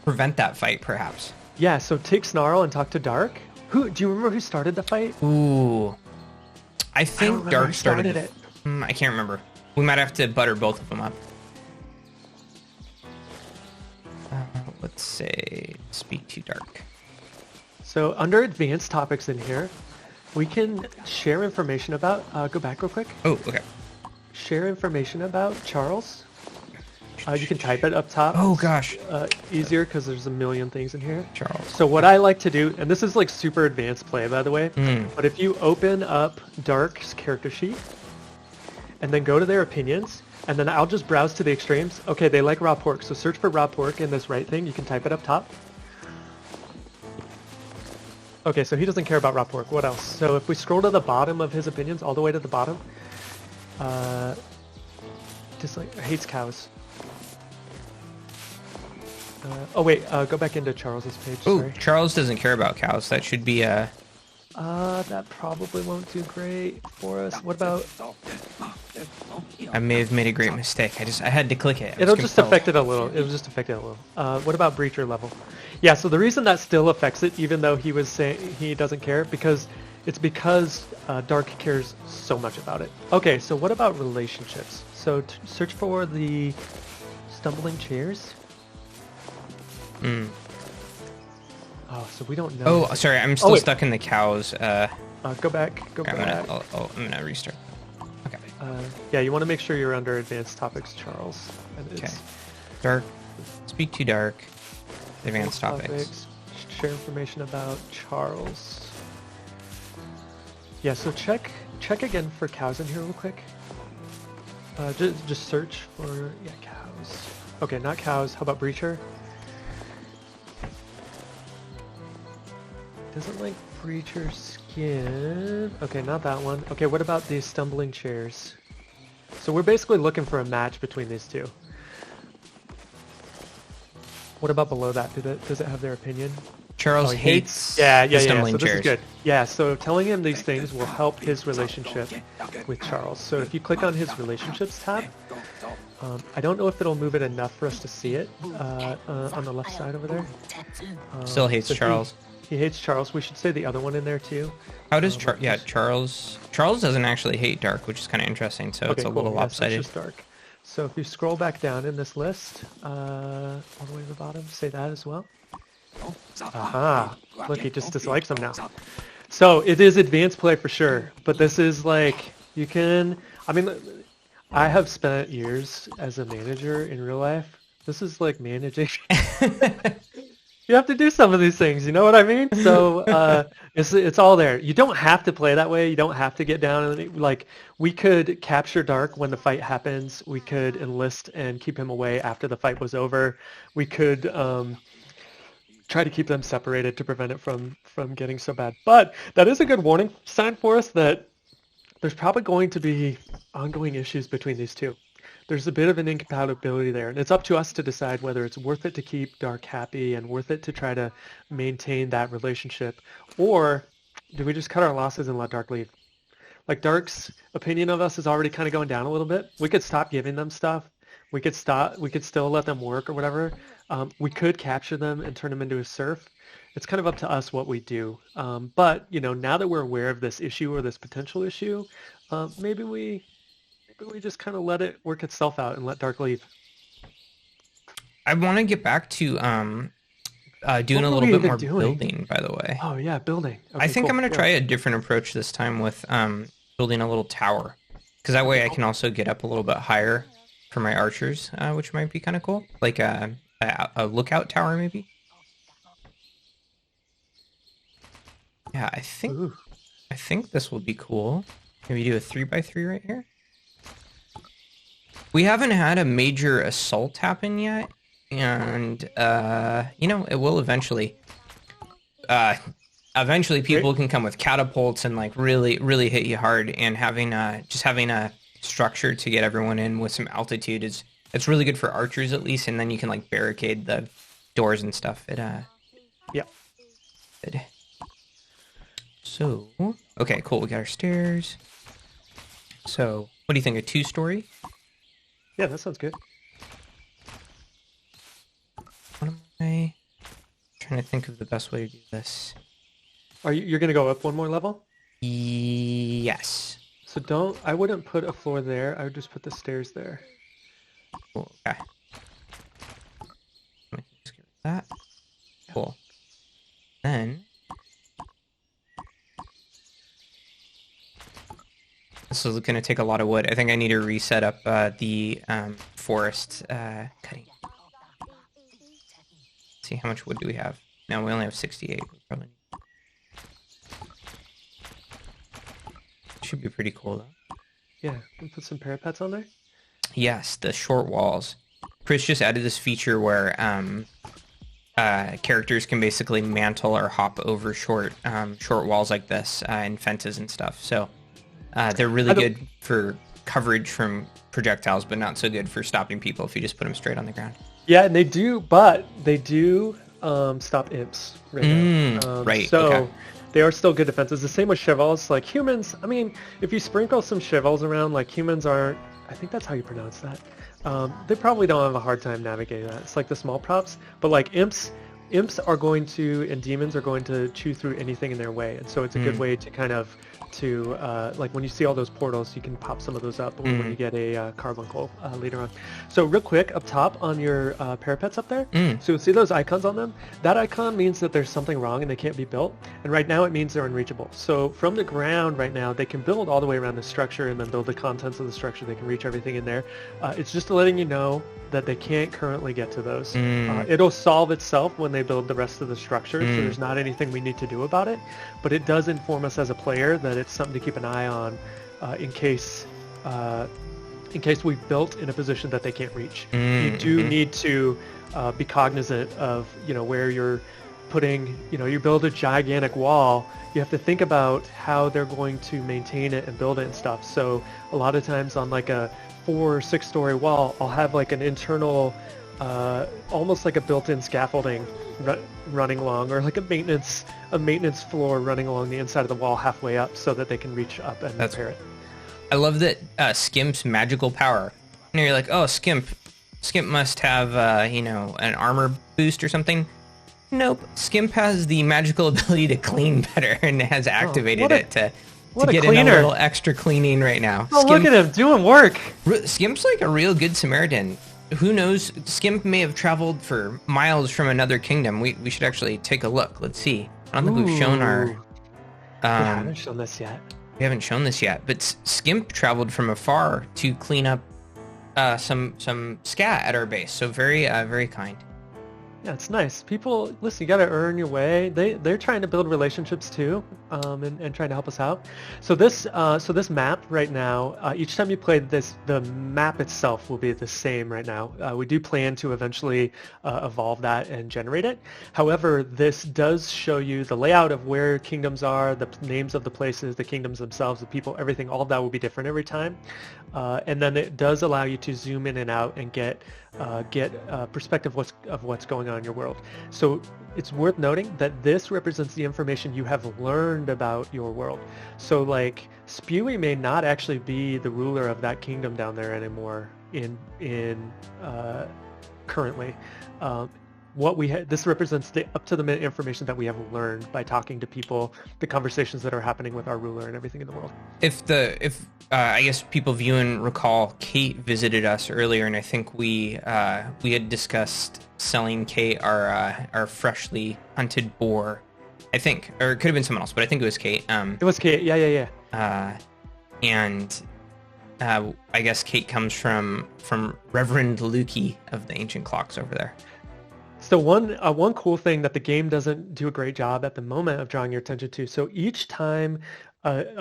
prevent that fight, perhaps. Yeah. So take Snarl and talk to Dark. Do you remember who started the fight? Ooh, I think Dark started it. I can't remember. We might have to butter both of them up. Let's say speak to Dark. So under advanced topics in here, we can share information about, go back real quick. Oh, okay. Share information about Charles. You can type it up top. Oh gosh. Easier because there's a million things in here. Charles. So what I like to do, and this is like super advanced play by the way, but if you open up Dark's character sheet and then go to their opinions, and then I'll just browse to the extremes. Okay, they like raw pork, so search for raw pork in this right thing. You can type it up top. Okay, so he doesn't care about raw pork. What else? So if we scroll to the bottom of his opinions, all the way to the bottom, hates cows. Oh wait, go back into Charles's page. Oh, Charles doesn't care about cows. That should be a... that probably won't do great for us. What about... I may have made a great mistake. I had to click it. It'll just affect it a little. What about breacher level? Yeah, so the reason that still affects it, even though he was saying he doesn't care, because Dark cares so much about it. Okay, so what about relationships? So search for the stumbling chairs. Oh, so we don't know. Oh, sorry, I'm still stuck in the cows. Go back. I'm gonna restart. Okay. Yeah, you want to make sure you're under advanced topics, Charles. Okay. Dark. Speak to Dark. Advanced topics. Share information about Charles. Yeah, so check again for cows in here real quick. Just search for cows. Okay, not cows. How about breacher? Doesn't like breacher skin. Okay, not that one. Okay, what about these stumbling chairs? So we're basically looking for a match between these two. What about below that? Does it have their opinion? Charles hates stumbling chairs. So this is good. Yeah, so telling him these things will help his relationship with Charles. So if you click on his relationships tab, I don't know if it'll move it enough for us to see it on the left side over there. Still hates Charles. He hates Charles. We should say the other one in there too. How does Charles doesn't actually hate Dark, which is kind of interesting. So it's a little lopsided. It's just Dark. So if you scroll back down in this list, all the way to the bottom, say that as well. Aha! Look, he just dislikes him now. So it is advanced play for sure, but this is like you can. I mean, I have spent years as a manager in real life. This is like managing. You have to do some of these things, you know what I mean? So it's all there. You don't have to play that way. You don't have to get down and like we could capture Dark when the fight happens. We could enlist and keep him away after the fight was over. We could try to keep them separated to prevent it from getting so bad. But that is a good warning sign for us that there's probably going to be ongoing issues between these two. There's a bit of an incompatibility there, and it's up to us to decide whether it's worth it to keep Dark happy and worth it to try to maintain that relationship, or do we just cut our losses and let Dark leave? Like Dark's opinion of us is already kind of going down a little bit. We could stop giving them stuff. We could still let them work or whatever. We could capture them and turn them into a serf. It's kind of up to us what we do. But, now that we're aware of this issue or this potential issue, maybe we just kind of let it work itself out and let Dark leave. I want to get back to doing a little bit more building, by the way. Oh, yeah, building. Okay, I think cool. I'm going to try a different approach this time with building a little tower. Because that way I can also get up a little bit higher for my archers, which might be kind of cool. Like a lookout tower, maybe? Yeah, I think this will be cool. Maybe do a 3x3 right here. We haven't had a major assault happen yet, and it will eventually. Eventually, people can come with catapults and like really hit you hard. And having a structure to get everyone in with some altitude it's really good for archers at least, and then you can like barricade the doors and stuff. Yeah. Good. So okay, cool. We got our stairs. So what do you think? A 2-story? Yeah, that sounds good. What am I trying to think of the best way to do this? You're going to go up one more level? Yes. So I wouldn't put a floor there. I would just put the stairs there. Cool. Okay. Let me just get rid of that. Cool. Then this is going to take a lot of wood. I think I need to reset up the forest cutting. Let's see, how much wood do we have? No, we only have 68. We probably should be pretty cool though. Yeah, we put some parapets on there. Yes, the short walls. Chris just added this feature where characters can basically mantle or hop over short walls like this and fences and stuff. So they're really good for coverage from projectiles, but not so good for stopping people if you just put them straight on the ground. Yeah, and they do stop imps right now. Right. So okay. They are still good defenses. The same with chevals. Like humans, I mean, if you sprinkle some chevals around, like humans aren't, I think that's how you pronounce that. They probably don't have a hard time navigating that. It's like the small props, but like imps are going to, and demons are going to chew through anything in their way. And so it's a good way to kind of, like when you see all those portals, you can pop some of those up when you get a carbuncle later on. So real quick, up top on your parapets up there, so you'll see those icons on them. That icon means that there's something wrong and they can't be built. And right now it means they're unreachable. So from the ground right now, they can build all the way around the structure and then build the contents of the structure. They can reach everything in there. It's just letting you know that they can't currently get to those. It'll solve itself when they build the rest of the structure, so there's not anything we need to do about it, but it does inform us as a player that it's something to keep an eye on in case we've built in a position that they can't reach. You do need to be cognizant of where you're putting, you build a gigantic wall, you have to think about how they're going to maintain it and build it and stuff. So a lot of times on like a 4 or 6 story wall, I'll have like an internal, almost like a built-in scaffolding running along, or like a maintenance floor running along the inside of the wall halfway up so that they can reach up and repair it. I love that Skimp's magical power. You're like, oh, Skimp must have an armor boost or something. Nope, Skimp has the magical ability to clean better and has activated it to get in a little extra cleaning right now. Oh, look at him doing work. Skimp's like a real good Samaritan. Who knows? Skimp may have traveled for miles from another kingdom. We should actually take a look. Let's see. I don't think we've shown our... we haven't shown this yet. we haven't shown this yet, but Skimp traveled from afar to clean up some scat at our base. So very kind. Yeah, it's nice. People, listen, you got to earn your way. They're trying to build relationships too, and trying to help us out. So this map right now, each time you play this, the map itself will be the same right now. We do plan to eventually evolve that and generate it. However, this does show you the layout of where kingdoms are, the names of the places, the kingdoms themselves, the people, everything. All of that will be different every time. And then it does allow you to zoom in and out and get perspective of what's going on in your world. So it's worth noting that this represents the information you have learned about your world. So like Spewy may not actually be the ruler of that kingdom down there anymore in currently. This represents the up-to-the-minute information that we have learned by talking to people, the conversations that are happening with our ruler and everything in the world. If I guess people view and recall, Kate visited us earlier, and I think we had discussed selling Kate our freshly hunted boar. I think, or it could have been someone else, but I think it was Kate. It was Kate. Yeah. And I guess Kate comes from Reverend Lukey of the Ancient Clocks over there. So one cool thing that the game doesn't do a great job at the moment of drawing your attention to. So each time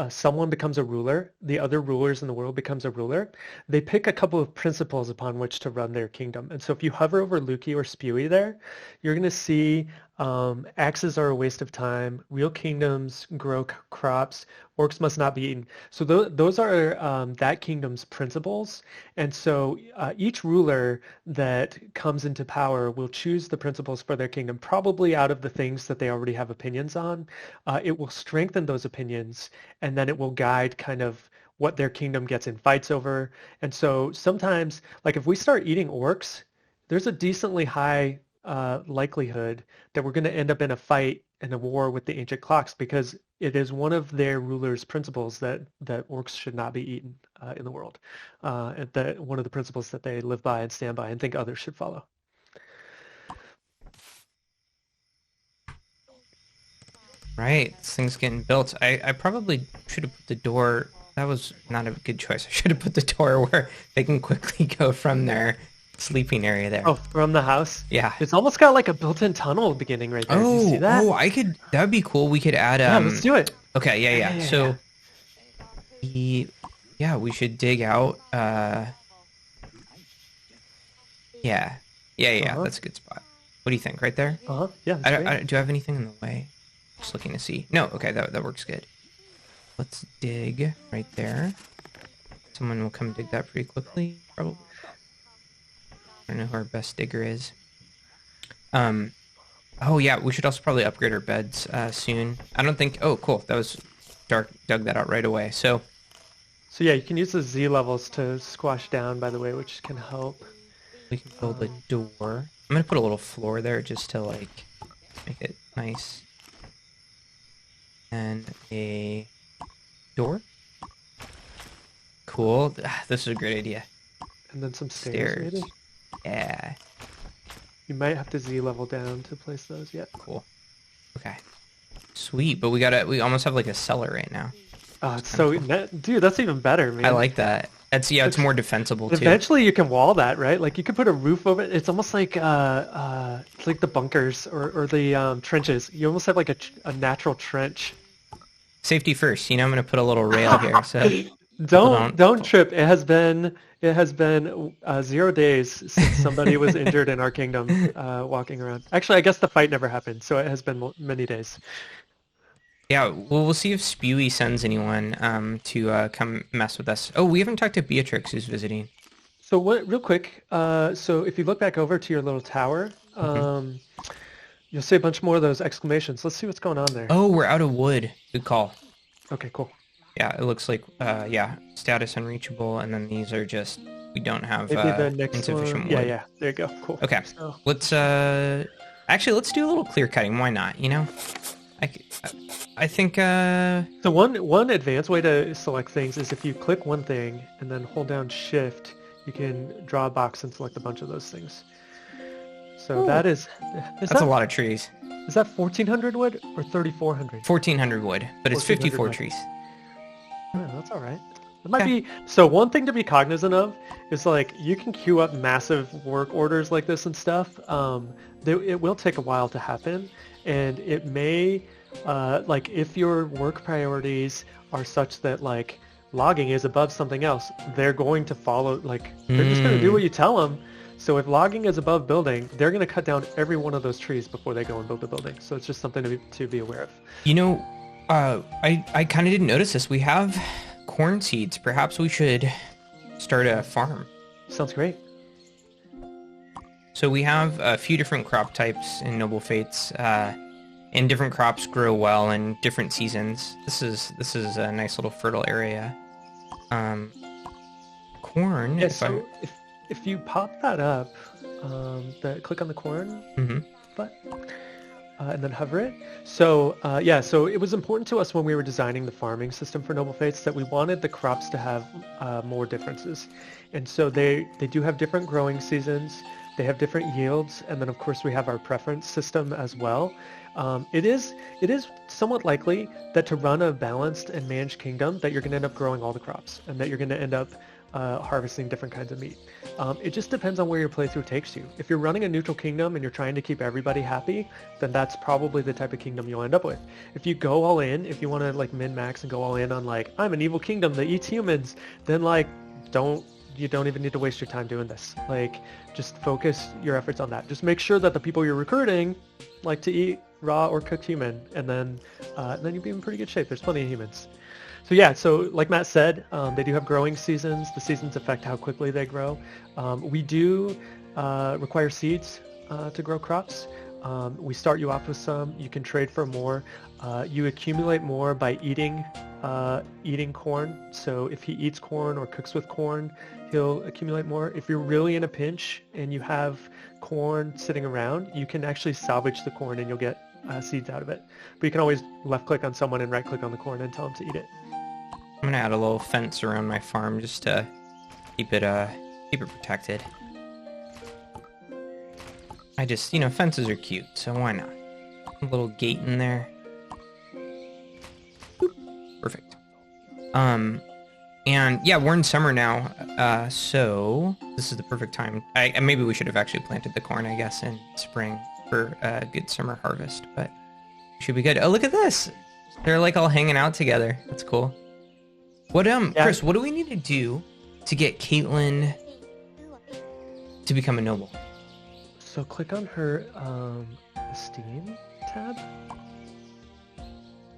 someone becomes a ruler, the other rulers in the world becomes a ruler, they pick a couple of principles upon which to run their kingdom. And so if you hover over Lukey or Spewy there, you're going to see axes are a waste of time, real kingdoms grow crops, orcs must not be eaten. So those are that kingdom's principles. And so each ruler that comes into power will choose the principles for their kingdom, probably out of the things that they already have opinions on. It will strengthen those opinions, and then it will guide kind of what their kingdom gets in fights over. And so sometimes, like if we start eating orcs, there's a decently high likelihood that we're going to end up in a fight and a war with the Ancient Clocks, because it is one of their rulers' principles that orcs should not be eaten in the world. And that one of the principles that they live by and stand by and think others should follow. Right, this thing's getting built. I probably should have put the door. That was not a good choice. I should have put the door where they can quickly go from their sleeping area there. Oh, from the house? Yeah. It's almost got like a built-in tunnel beginning right there. Oh, do you see that? I could. That would be cool. We could add. Yeah, let's do it. Okay, yeah. So, we should dig out. Yeah. That's a good spot. What do you think? Right there? Yeah. Do I have anything in the way? Just looking to see. No. Okay, that works good. Let's dig right there. Someone will come dig that pretty quickly, probably. I don't know who our best digger is. Oh yeah, we should also probably upgrade our beds soon. I don't think. Oh, cool. That was dark. Dug that out right away. So yeah, you can use the Z levels to squash down, by the way, which can help. We can build a door. I'm gonna put a little floor there just to like make it nice. And a door. Cool. This is a great idea. And then some stairs. Maybe? Yeah. You might have to Z level down to place those. Yeah. Cool. Okay. Sweet, but we almost have like a cellar right now. Dude, that's even better, man. I like that. It's more defensible too. Eventually you can wall that, right? Like you could put a roof over it. It's almost like it's like the bunkers or the trenches. You almost have like a natural trench. Safety first. I'm gonna put a little rail here. So don't trip. It has been 0 days since somebody was injured in our kingdom walking around. Actually, I guess the fight never happened, so it has been many days. Yeah, well, we'll see if Spewy sends anyone to come mess with us. Oh, we haven't talked to Beatrix, who's visiting. So real quick, so if you look back over to your little tower, you'll see a bunch more of those exclamations. Let's see what's going on there. Oh, we're out of wood. Good call. Okay, cool. Yeah, it looks like, status unreachable, and then these are just, we don't have Maybe the next insufficient one. wood. Yeah, there you go. Cool. Okay, let's do a little clear cutting. Why not, I think... So one advanced way to select things is if you click one thing and then hold down Shift, you can draw a box and select a bunch of those things. So that's a lot of trees. Is that 1,400 wood or 3,400? 1,400 wood, but it's 54 trees. Yeah, that's all right. It might be so. One thing to be cognizant of is like you can queue up massive work orders like this and stuff. It will take a while to happen, and it may like if your work priorities are such that like logging is above something else, they're going to follow. Like they're just going to do what you tell them. So if logging is above building, they're going to cut down every one of those trees before they go and build the building. So it's just something to be aware of. You know, I kind of didn't notice this. We have corn seeds. Perhaps we should start a farm. Sounds great. So we have a few different crop types in Noble Fates, and different crops grow well in different seasons. This is a nice little fertile area. Corn. Yeah. So if you pop that up, click on the corn button, and then hover it. So yeah, so it was important to us when we were designing the farming system for Noble Fates that we wanted the crops to have more differences. And so they do have different growing seasons, they have different yields, and then of course we have our preference system as well. It is somewhat likely that to run a balanced and managed kingdom that you're going to end up growing all the crops and that you're going to end up harvesting different kinds of meat. It just depends on where your playthrough takes you. If you're running a neutral kingdom and you're trying to keep everybody happy, then that's probably the type of kingdom you'll end up with. If you go all in, if you want to like min-max and go all in on like, I'm an evil kingdom that eats humans, then like you don't even need to waste your time doing this. Like just focus your efforts on that. Just make sure that the people you're recruiting like to eat raw or cooked human, and then you'll be in pretty good shape. There's plenty of humans. So yeah, so like Matt said, they do have growing seasons. The seasons affect how quickly they grow. We do require seeds to grow crops. We start you off with some. You can trade for more. You accumulate more by eating corn. So if he eats corn or cooks with corn, he'll accumulate more. If you're really in a pinch and you have corn sitting around, you can actually salvage the corn and you'll get seeds out of it. But you can always left click on someone and right click on the corn and tell them to eat it. I'm gonna add a little fence around my farm just to keep it protected. I just, fences are cute, so why not? A little gate in there. Boop. Perfect. And yeah, we're in summer now, so this is the perfect time. Maybe we should have actually planted the corn, I guess, in spring for a good summer harvest, but should be good. Oh, look at this! They're like all hanging out together. That's cool. What Yeah. Chris, what do we need to do to get Caitlin to become a noble? So click on her Esteem tab.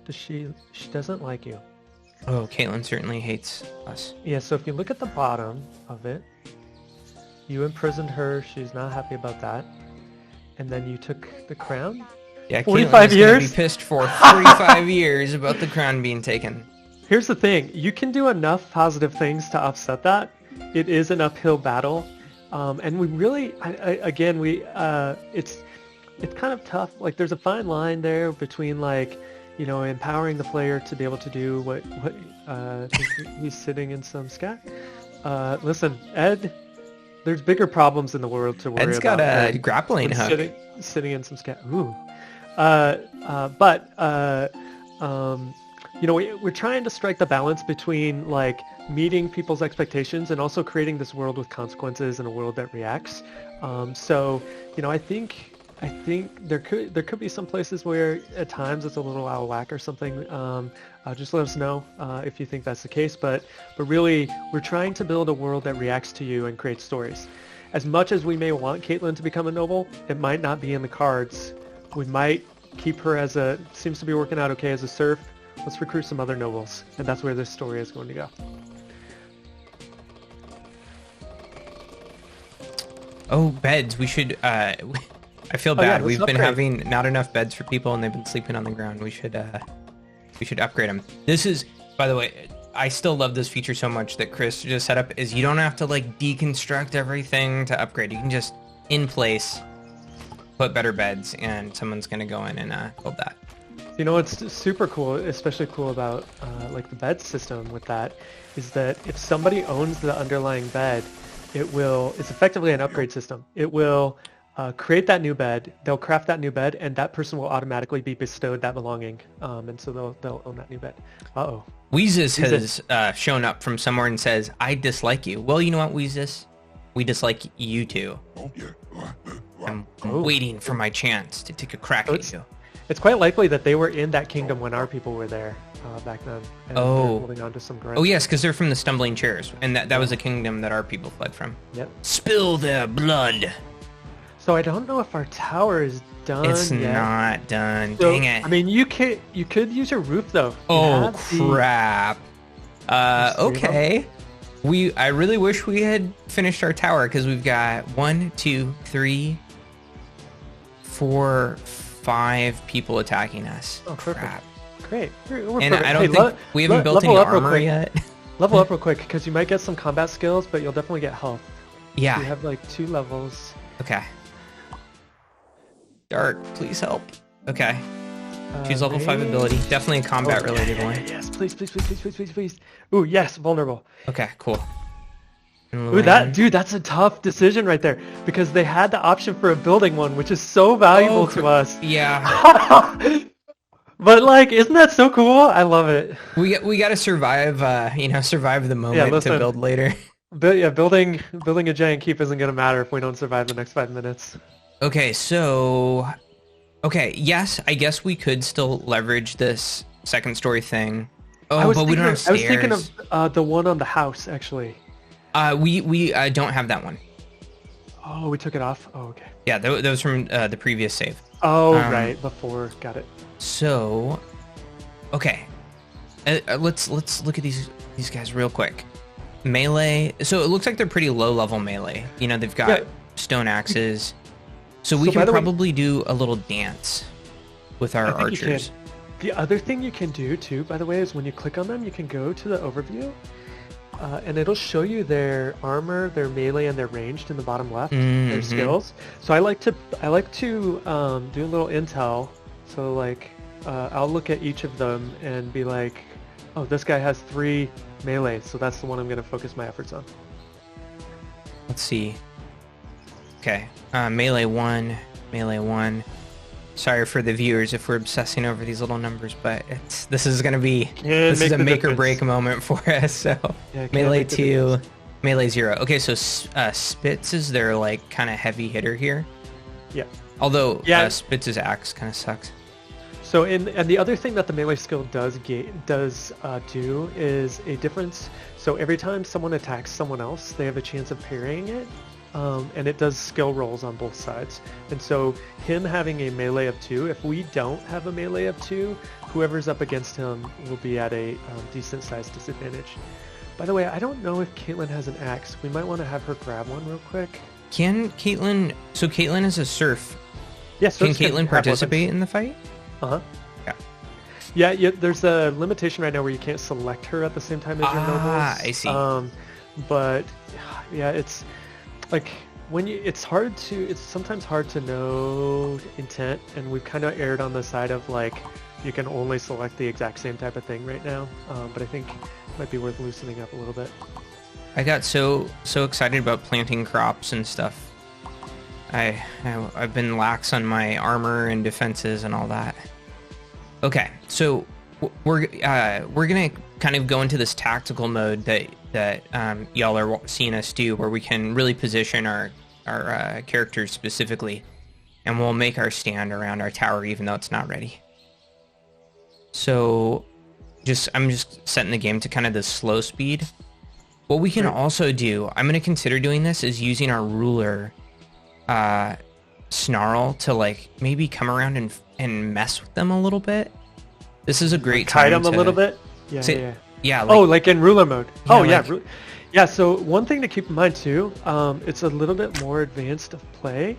She doesn't like you. Oh, Caitlin certainly hates us. Yeah, so if you look at the bottom of it, you imprisoned her. She's not happy about that. And then you took the crown. Yeah, 45 Caitlin's years? gonna be pissed for 45 years about the crown being taken. Here's the thing. You can do enough positive things to offset that. It is an uphill battle. And we really, it's kind of tough. Like there's a fine line there between like, empowering the player to be able to do what he's sitting in some scat. Listen, Ed, there's bigger problems in the world to worry about. Ed's got a grappling hook. Sitting in some scat. Ooh. We're trying to strike the balance between like meeting people's expectations and also creating this world with consequences and a world that reacts. I think there could be some places where at times it's a little out of whack or something. Just let us know if you think that's the case. But really, we're trying to build a world that reacts to you and creates stories. As much as we may want Caitlin to become a noble, it might not be in the cards. We might keep her seems to be working out okay as a serf. Let's recruit some other nobles, and that's where this story is going to go. Oh, beds. We should, I feel bad. Yeah, We've been upgrade. having not enough beds for people and they've been sleeping on the ground. We should upgrade them. This is, by the way, I still love this feature so much that Chris just set up is you don't have to like deconstruct everything to upgrade. You can just in place put better beds and someone's going to go in and build that. What's super cool, especially cool about like the bed system with that, is that if somebody owns the underlying bed, it's effectively an upgrade system. It will create that new bed. They'll craft that new bed, and that person will automatically be bestowed that belonging, and so they'll own that new bed. Uh-oh. Weezus has shown up from somewhere and says, "I dislike you." Well, you know what, Weezus? We dislike you too. I'm waiting for my chance to take a crack at you. It's quite likely that they were in that kingdom when our people were there back then. And they're holding on to some grudge. Oh, yes, because they're from the Stumbling Chairs, and that was a kingdom that our people fled from. Yep. Spill their blood. So I don't know if our tower is done It's yet. not done. So, Dang it. I mean, you could use your roof though. Oh crap. Okay. I really wish we had finished our tower because we've got 1, 2, 3, 4, 5 people attacking us. Oh, perfect. Crap. Great. We're And perfect. I don't think we haven't built any armor yet. Level up real quick because you might get some combat skills, but you'll definitely get health. Yeah. So you have like 2 levels. Okay. Dart, please help. Okay. Choose level 5 ability. Definitely a combat related one. Yes, please. Ooh, yes, vulnerable. Okay, cool. Ooh, that's a tough decision right there because they had the option for a building one, which is so valuable to us. Yeah. But like, isn't that so cool? I love it. We got to survive. Survive the moment to build later. Building a giant keep isn't gonna matter if we don't survive the next 5 minutes. Okay, yes, I guess we could still leverage this second story thing. Oh, but we don't have stairs. I was thinking of the one on the house, actually. We don't have that one. Oh, we took it off? Oh, okay. Yeah, that was from the previous save. Oh, right, before. Got it. So, okay. Let's look at these guys real quick. Melee. So it looks like they're pretty low level melee. You know, they've got stone axes. So we can probably do a little dance with our archers. The other thing you can do too, by the way, is when you click on them, you can go to the overview, and it'll show you their armor, their melee, and their ranged in the bottom left. Their skills. So I like to do a little intel. So like, I'll look at each of them and be like, oh, this guy has 3 melee, so that's the one I'm going to focus my efforts on. Let's see. Okay, melee 1. Sorry for the viewers if we're obsessing over these little numbers, but this is gonna be a make or break moment for us. So melee 2, melee 0. Okay, so Spitz is their like kind of heavy hitter here. Yeah. Although Spitz's axe kind of sucks. So and the other thing that the melee skill does do is a difference. So every time someone attacks someone else, they have a chance of parrying it. And it does skill rolls on both sides. And so him having a melee of 2, if we don't have a melee of 2, whoever's up against him will be at a decent sized disadvantage. By the way, I don't know if Caitlyn has an axe. We might want to have her grab one real quick. Can Caitlyn... So Caitlyn is a serf. Yes. Can Caitlyn participate in the fight? Uh-huh. Yeah. Yeah, there's a limitation right now where you can't select her at the same time as your nobles. I see. But yeah, it's... like it's sometimes hard to know intent, and we've kind of erred on the side of like you can only select the exact same type of thing right now, but I think it might be worth loosening up a little bit. I got so excited about planting crops and stuff. I've been lax on my armor and defenses and all that. Okay, so we're gonna kind of go into this tactical mode that y'all are seeing us do, where we can really position our characters specifically, and we'll make our stand around our tower even though it's not ready. So I'm just setting the game to kind of the slow speed. What we can also do, I'm going to consider doing this, is using our ruler snarl to like maybe come around and mess with them a little bit. This is a great time kite them a little bit. Yeah. Like in ruler mode. Yeah, Yeah, so one thing to keep in mind too, it's a little bit more advanced of play.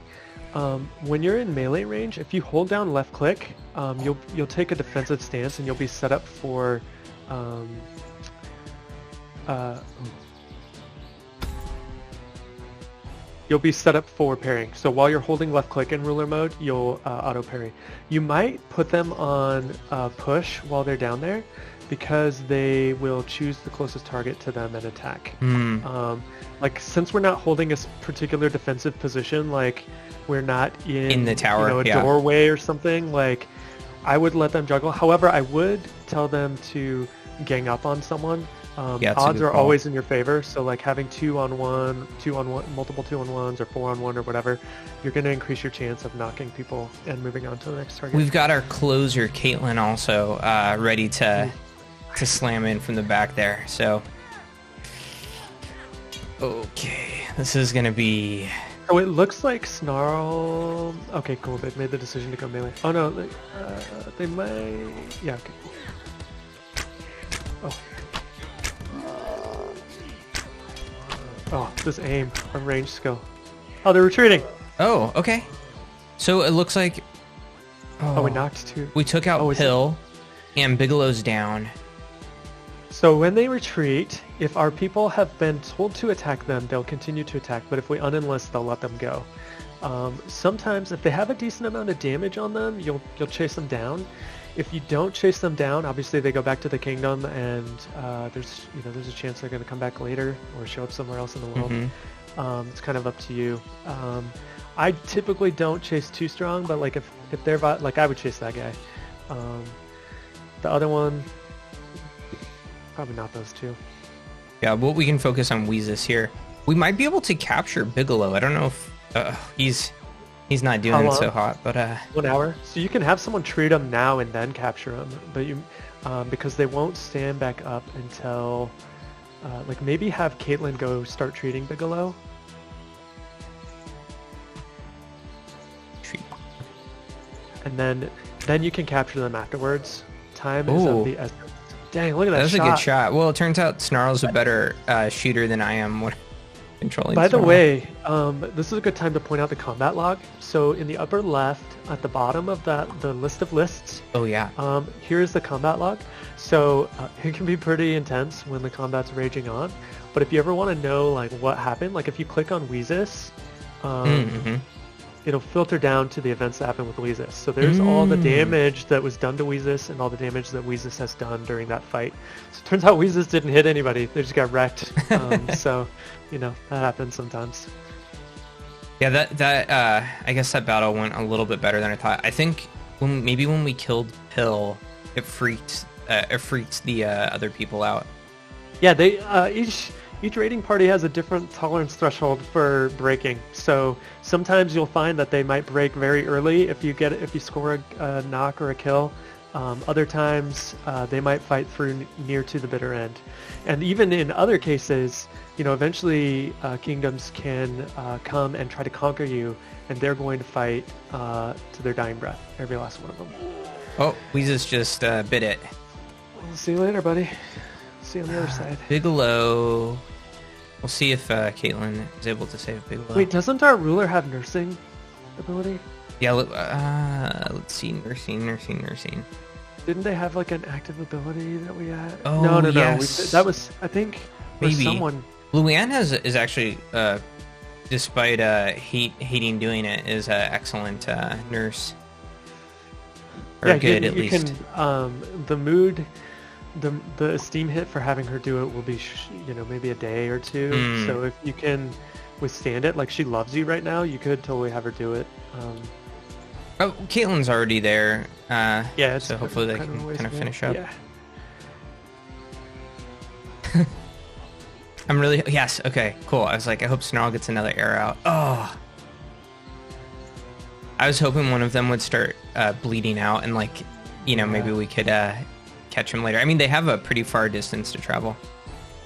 When you're in melee range, if you hold down left click, you'll take a defensive stance and you'll be set up for parrying. So while you're holding left click in ruler mode, you'll auto parry. You might put them on push while they're down there, because they will choose the closest target to them and attack. Like, since we're not holding a particular defensive position, like we're not in the tower, a yeah. doorway or something, like I would let them juggle. However, I would tell them to gang up on someone. Yeah, it's a odds good are call. always in your favor, so like having 2-on-1, multiple 2-on-1s, or 4-on-1 or whatever, you're going to increase your chance of knocking people and moving on to the next target. We've got our closer, Caitlin, also ready to slam in from the back there. So, okay, this is going to be... Oh, it looks like Snarl... Okay, cool, they've made the decision to go melee. Oh no, they might... Yeah, okay. Oh. Oh, this aim, a range skill. Oh, they're retreating. Oh, okay. So it looks like... Oh, we knocked two. We took out Pill, and Bigelow's down. So when they retreat, if our people have been told to attack them, they'll continue to attack. But if we unenlist, they'll let them go. Sometimes, if they have a decent amount of damage on them, you'll chase them down. If you don't chase them down, obviously they go back to the kingdom, and there's a chance they're going to come back later or show up somewhere else in the world. Mm-hmm. It's kind of up to you. I typically don't chase too strong, but like if they're like, I would chase that guy. The other one, probably not those two. Yeah, well, we can focus on Weezus here. We might be able to capture Bigelow. I don't know if he's not doing so hot, but 1 hour. So you can have someone treat him now and then capture him, but you because they won't stand back up until like maybe have Caitlyn go start treating Bigelow. And then you can capture them afterwards. Time is of the essence. Dang, look at that shot. That's a good shot. Well, it turns out Snarl's a better shooter than I am when controlling By Snarl. the way, this is a good time to point out the combat log. So in the upper left, at the bottom of the list of lists, oh yeah, here's the combat log. So it can be pretty intense when the combat's raging on. But if you ever want to know like what happened, like if you click on Weezus, it'll filter down to the events that happened with Weezus. So there's all the damage that was done to Weezus and all the damage that Weezus has done during that fight. So it turns out Weezus didn't hit anybody. They just got wrecked. So, that happens sometimes. Yeah, that I guess that battle went a little bit better than I thought. I think when we killed Pill, it freaked the other people out. Yeah, they each raiding party has a different tolerance threshold for breaking. So sometimes you'll find that they might break very early if you score a knock or a kill. Other times they might fight through near to the bitter end. And even in other cases, eventually kingdoms can come and try to conquer you, and they're going to fight to their dying breath, every last one of them. Oh, Weezus just bit it. We'll see you later, buddy. See you on the other side. Bigelow. We'll see if Caitlyn is able to save Bigelow. Wait, doesn't our ruler have nursing ability? Yeah, let's see. Nursing. Didn't they have like an active ability that we had? Oh, no. yes. That was, I think, maybe someone. Luann is actually, despite hating doing it, is an excellent nurse. Or Yeah, good at you least. can. The mood, the esteem hit for having her do it will be, maybe a day or two. So if you can withstand it, like she loves you right now, you could totally have her do it. Oh, Caitlyn's already there. Yeah, so hopefully they can kind of finish up. Yeah. Yes, okay, cool. I was like, I hope Snarl gets another arrow out. Oh. I was hoping one of them would start bleeding out and maybe we could catch him later. I mean, they have a pretty far distance to travel.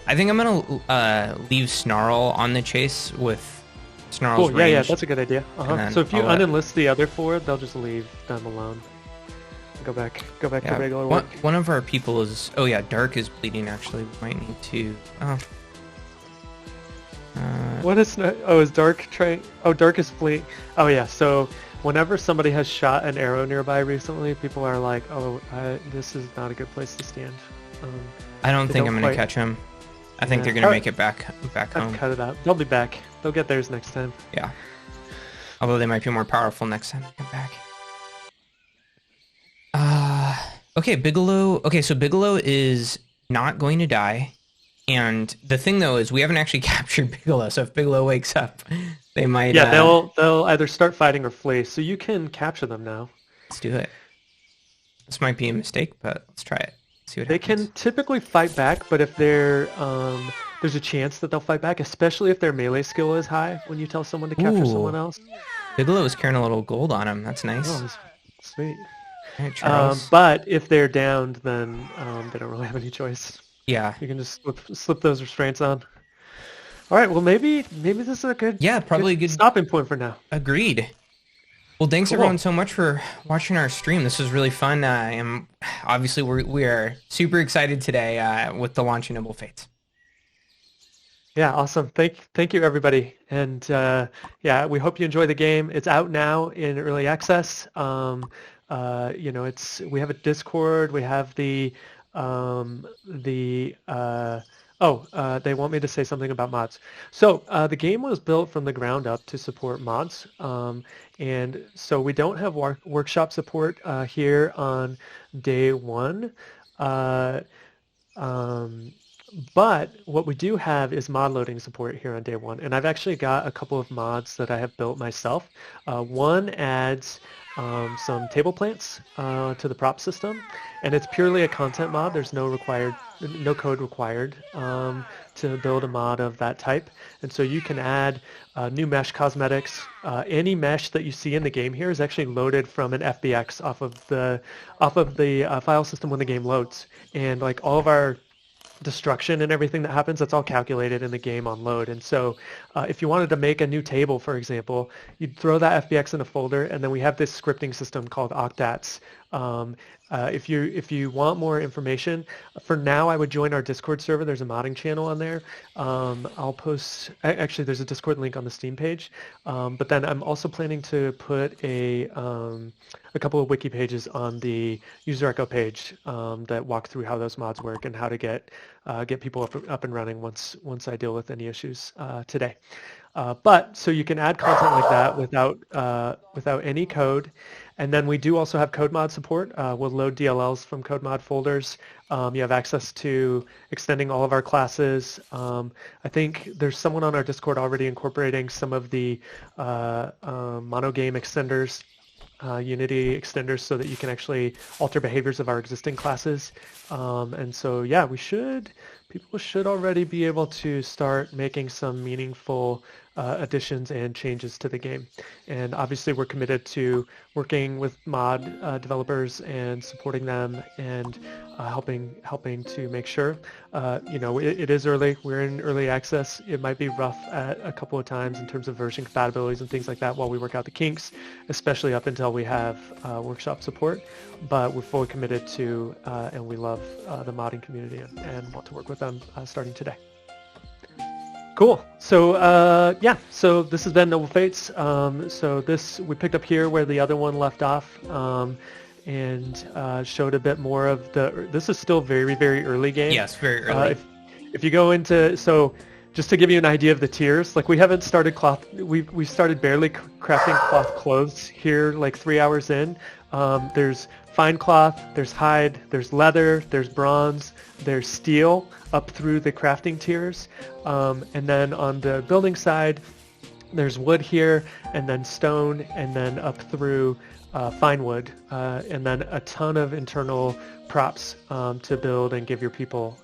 I think I'm going to leave Snarl on the chase with Snarl's range. Yeah, that's a good idea. So if you unenlist the other four, they'll just leave them alone. Go back to regular work. One of our people is... Oh, yeah, Dark is bleeding, actually. We might need to... Oh. What is... Oh, is Dark trying... Oh, Dark is fleeing. Oh, yeah, so whenever somebody has shot an arrow nearby recently, people are like, oh, this is not a good place to stand. I don't think I'm going to catch him. I think they're going to make it back home. Cut it out. They'll be back. They'll get theirs next time. Yeah. Although they might be more powerful next time they come back. Okay, Bigelow. Okay, so Bigelow is not going to die. And the thing, though, is we haven't actually captured Bigelow. So if Bigelow wakes up, They might. Yeah, they'll either start fighting or flee, so you can capture them now. Let's do it. This might be a mistake, but let's try it. See what They happens. can typically fight back, but if they're there's a chance that they'll fight back, especially if their melee skill is high when you tell someone to capture someone Ooh, else. Bigelow is carrying a little gold on him. That's nice. Oh, sweet. All right, Charles. But if they're downed, then they don't really have any choice. Yeah. You can just slip those restraints on. All right, well maybe this is a good Probably a good stopping point for now. Agreed. Well, thanks Cool. everyone so much for watching our stream. This was really fun. And obviously we are super excited today with the launch of Noble Fates. Yeah, awesome. Thank you everybody. And yeah, we hope you enjoy the game. It's out now in early access. You know, we have a Discord. We have they want me to say something about mods. So the game was built from the ground up to support mods. And so we don't have workshop support here on day one. But what we do have is mod loading support here on day one. And I've actually got a couple of mods that I have built myself. One adds some table plants to the prop system, and it's purely a content mod. There's no code required to build a mod of that type. And so you can add new mesh cosmetics. Any mesh that you see in the game here is actually loaded from an FBX off of the file system when the game loads. And like all of our destruction and everything that happens, that's all calculated in the game on load. And so if you wanted to make a new table, for example, you'd throw that FBX in a folder, and then we have this scripting system called Octats. If you want more information, for now I would join our Discord server. There's a modding channel on there. I'll post, actually there's a Discord link on the Steam page, but then I'm also planning to put a couple of wiki pages on the user echo page that walk through how those mods work and how to get people up and running once I deal with any issues today. But so you can add content like that without any code. And then we do also have code mod support. We'll load DLLs from code mod folders. You have access to extending all of our classes. I think there's someone on our Discord already incorporating some of the monogame extenders, Unity extenders, so that you can actually alter behaviors of our existing classes. And so, yeah, people should already be able to start making some meaningful additions and changes to the game. And obviously we're committed to working with mod developers and supporting them and helping to make sure. It is early. We're in early access. It might be rough at a couple of times in terms of version compatibilities and things like that while we work out the kinks, especially up until we have workshop support. But we're fully committed to and we love the modding community and want to work with them starting today. Cool. So so this has been Noble Fates. So we picked up here where the other one left off, and showed a bit more of this is still very, very early game. Yes, very early. If you go into, so just to give you an idea of the tiers, like we haven't started cloth, we started barely crafting cloth clothes here like 3 hours in. There's fine cloth, there's hide, there's leather, there's bronze, there's steel up through the crafting tiers. And then on the building side, there's wood here, and then stone, and then up through fine wood, and then a ton of internal props to build and give your people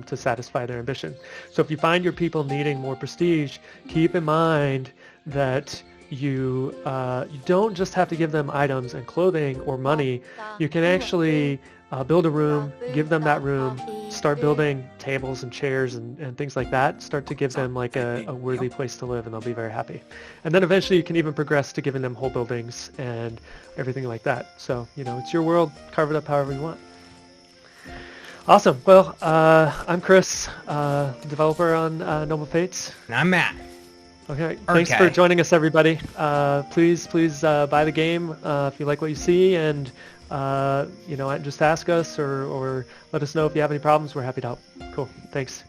to satisfy their ambition. So if you find your people needing more prestige, keep in mind that you don't just have to give them items and clothing or money. You can actually build a room, give them that room, start building tables and chairs and things like that, start to give them like a worthy place to live, and they'll be very happy. And then eventually you can even progress to giving them whole buildings and everything like that. So, it's your world, carve it up however you want. Awesome. Well, I'm Chris, developer on Noble Fates. And I'm Matt. Okay, thanks for joining us, everybody. Please buy the game if you like what you see, and just ask us or let us know if you have any problems. We're happy to help. Cool. Thanks.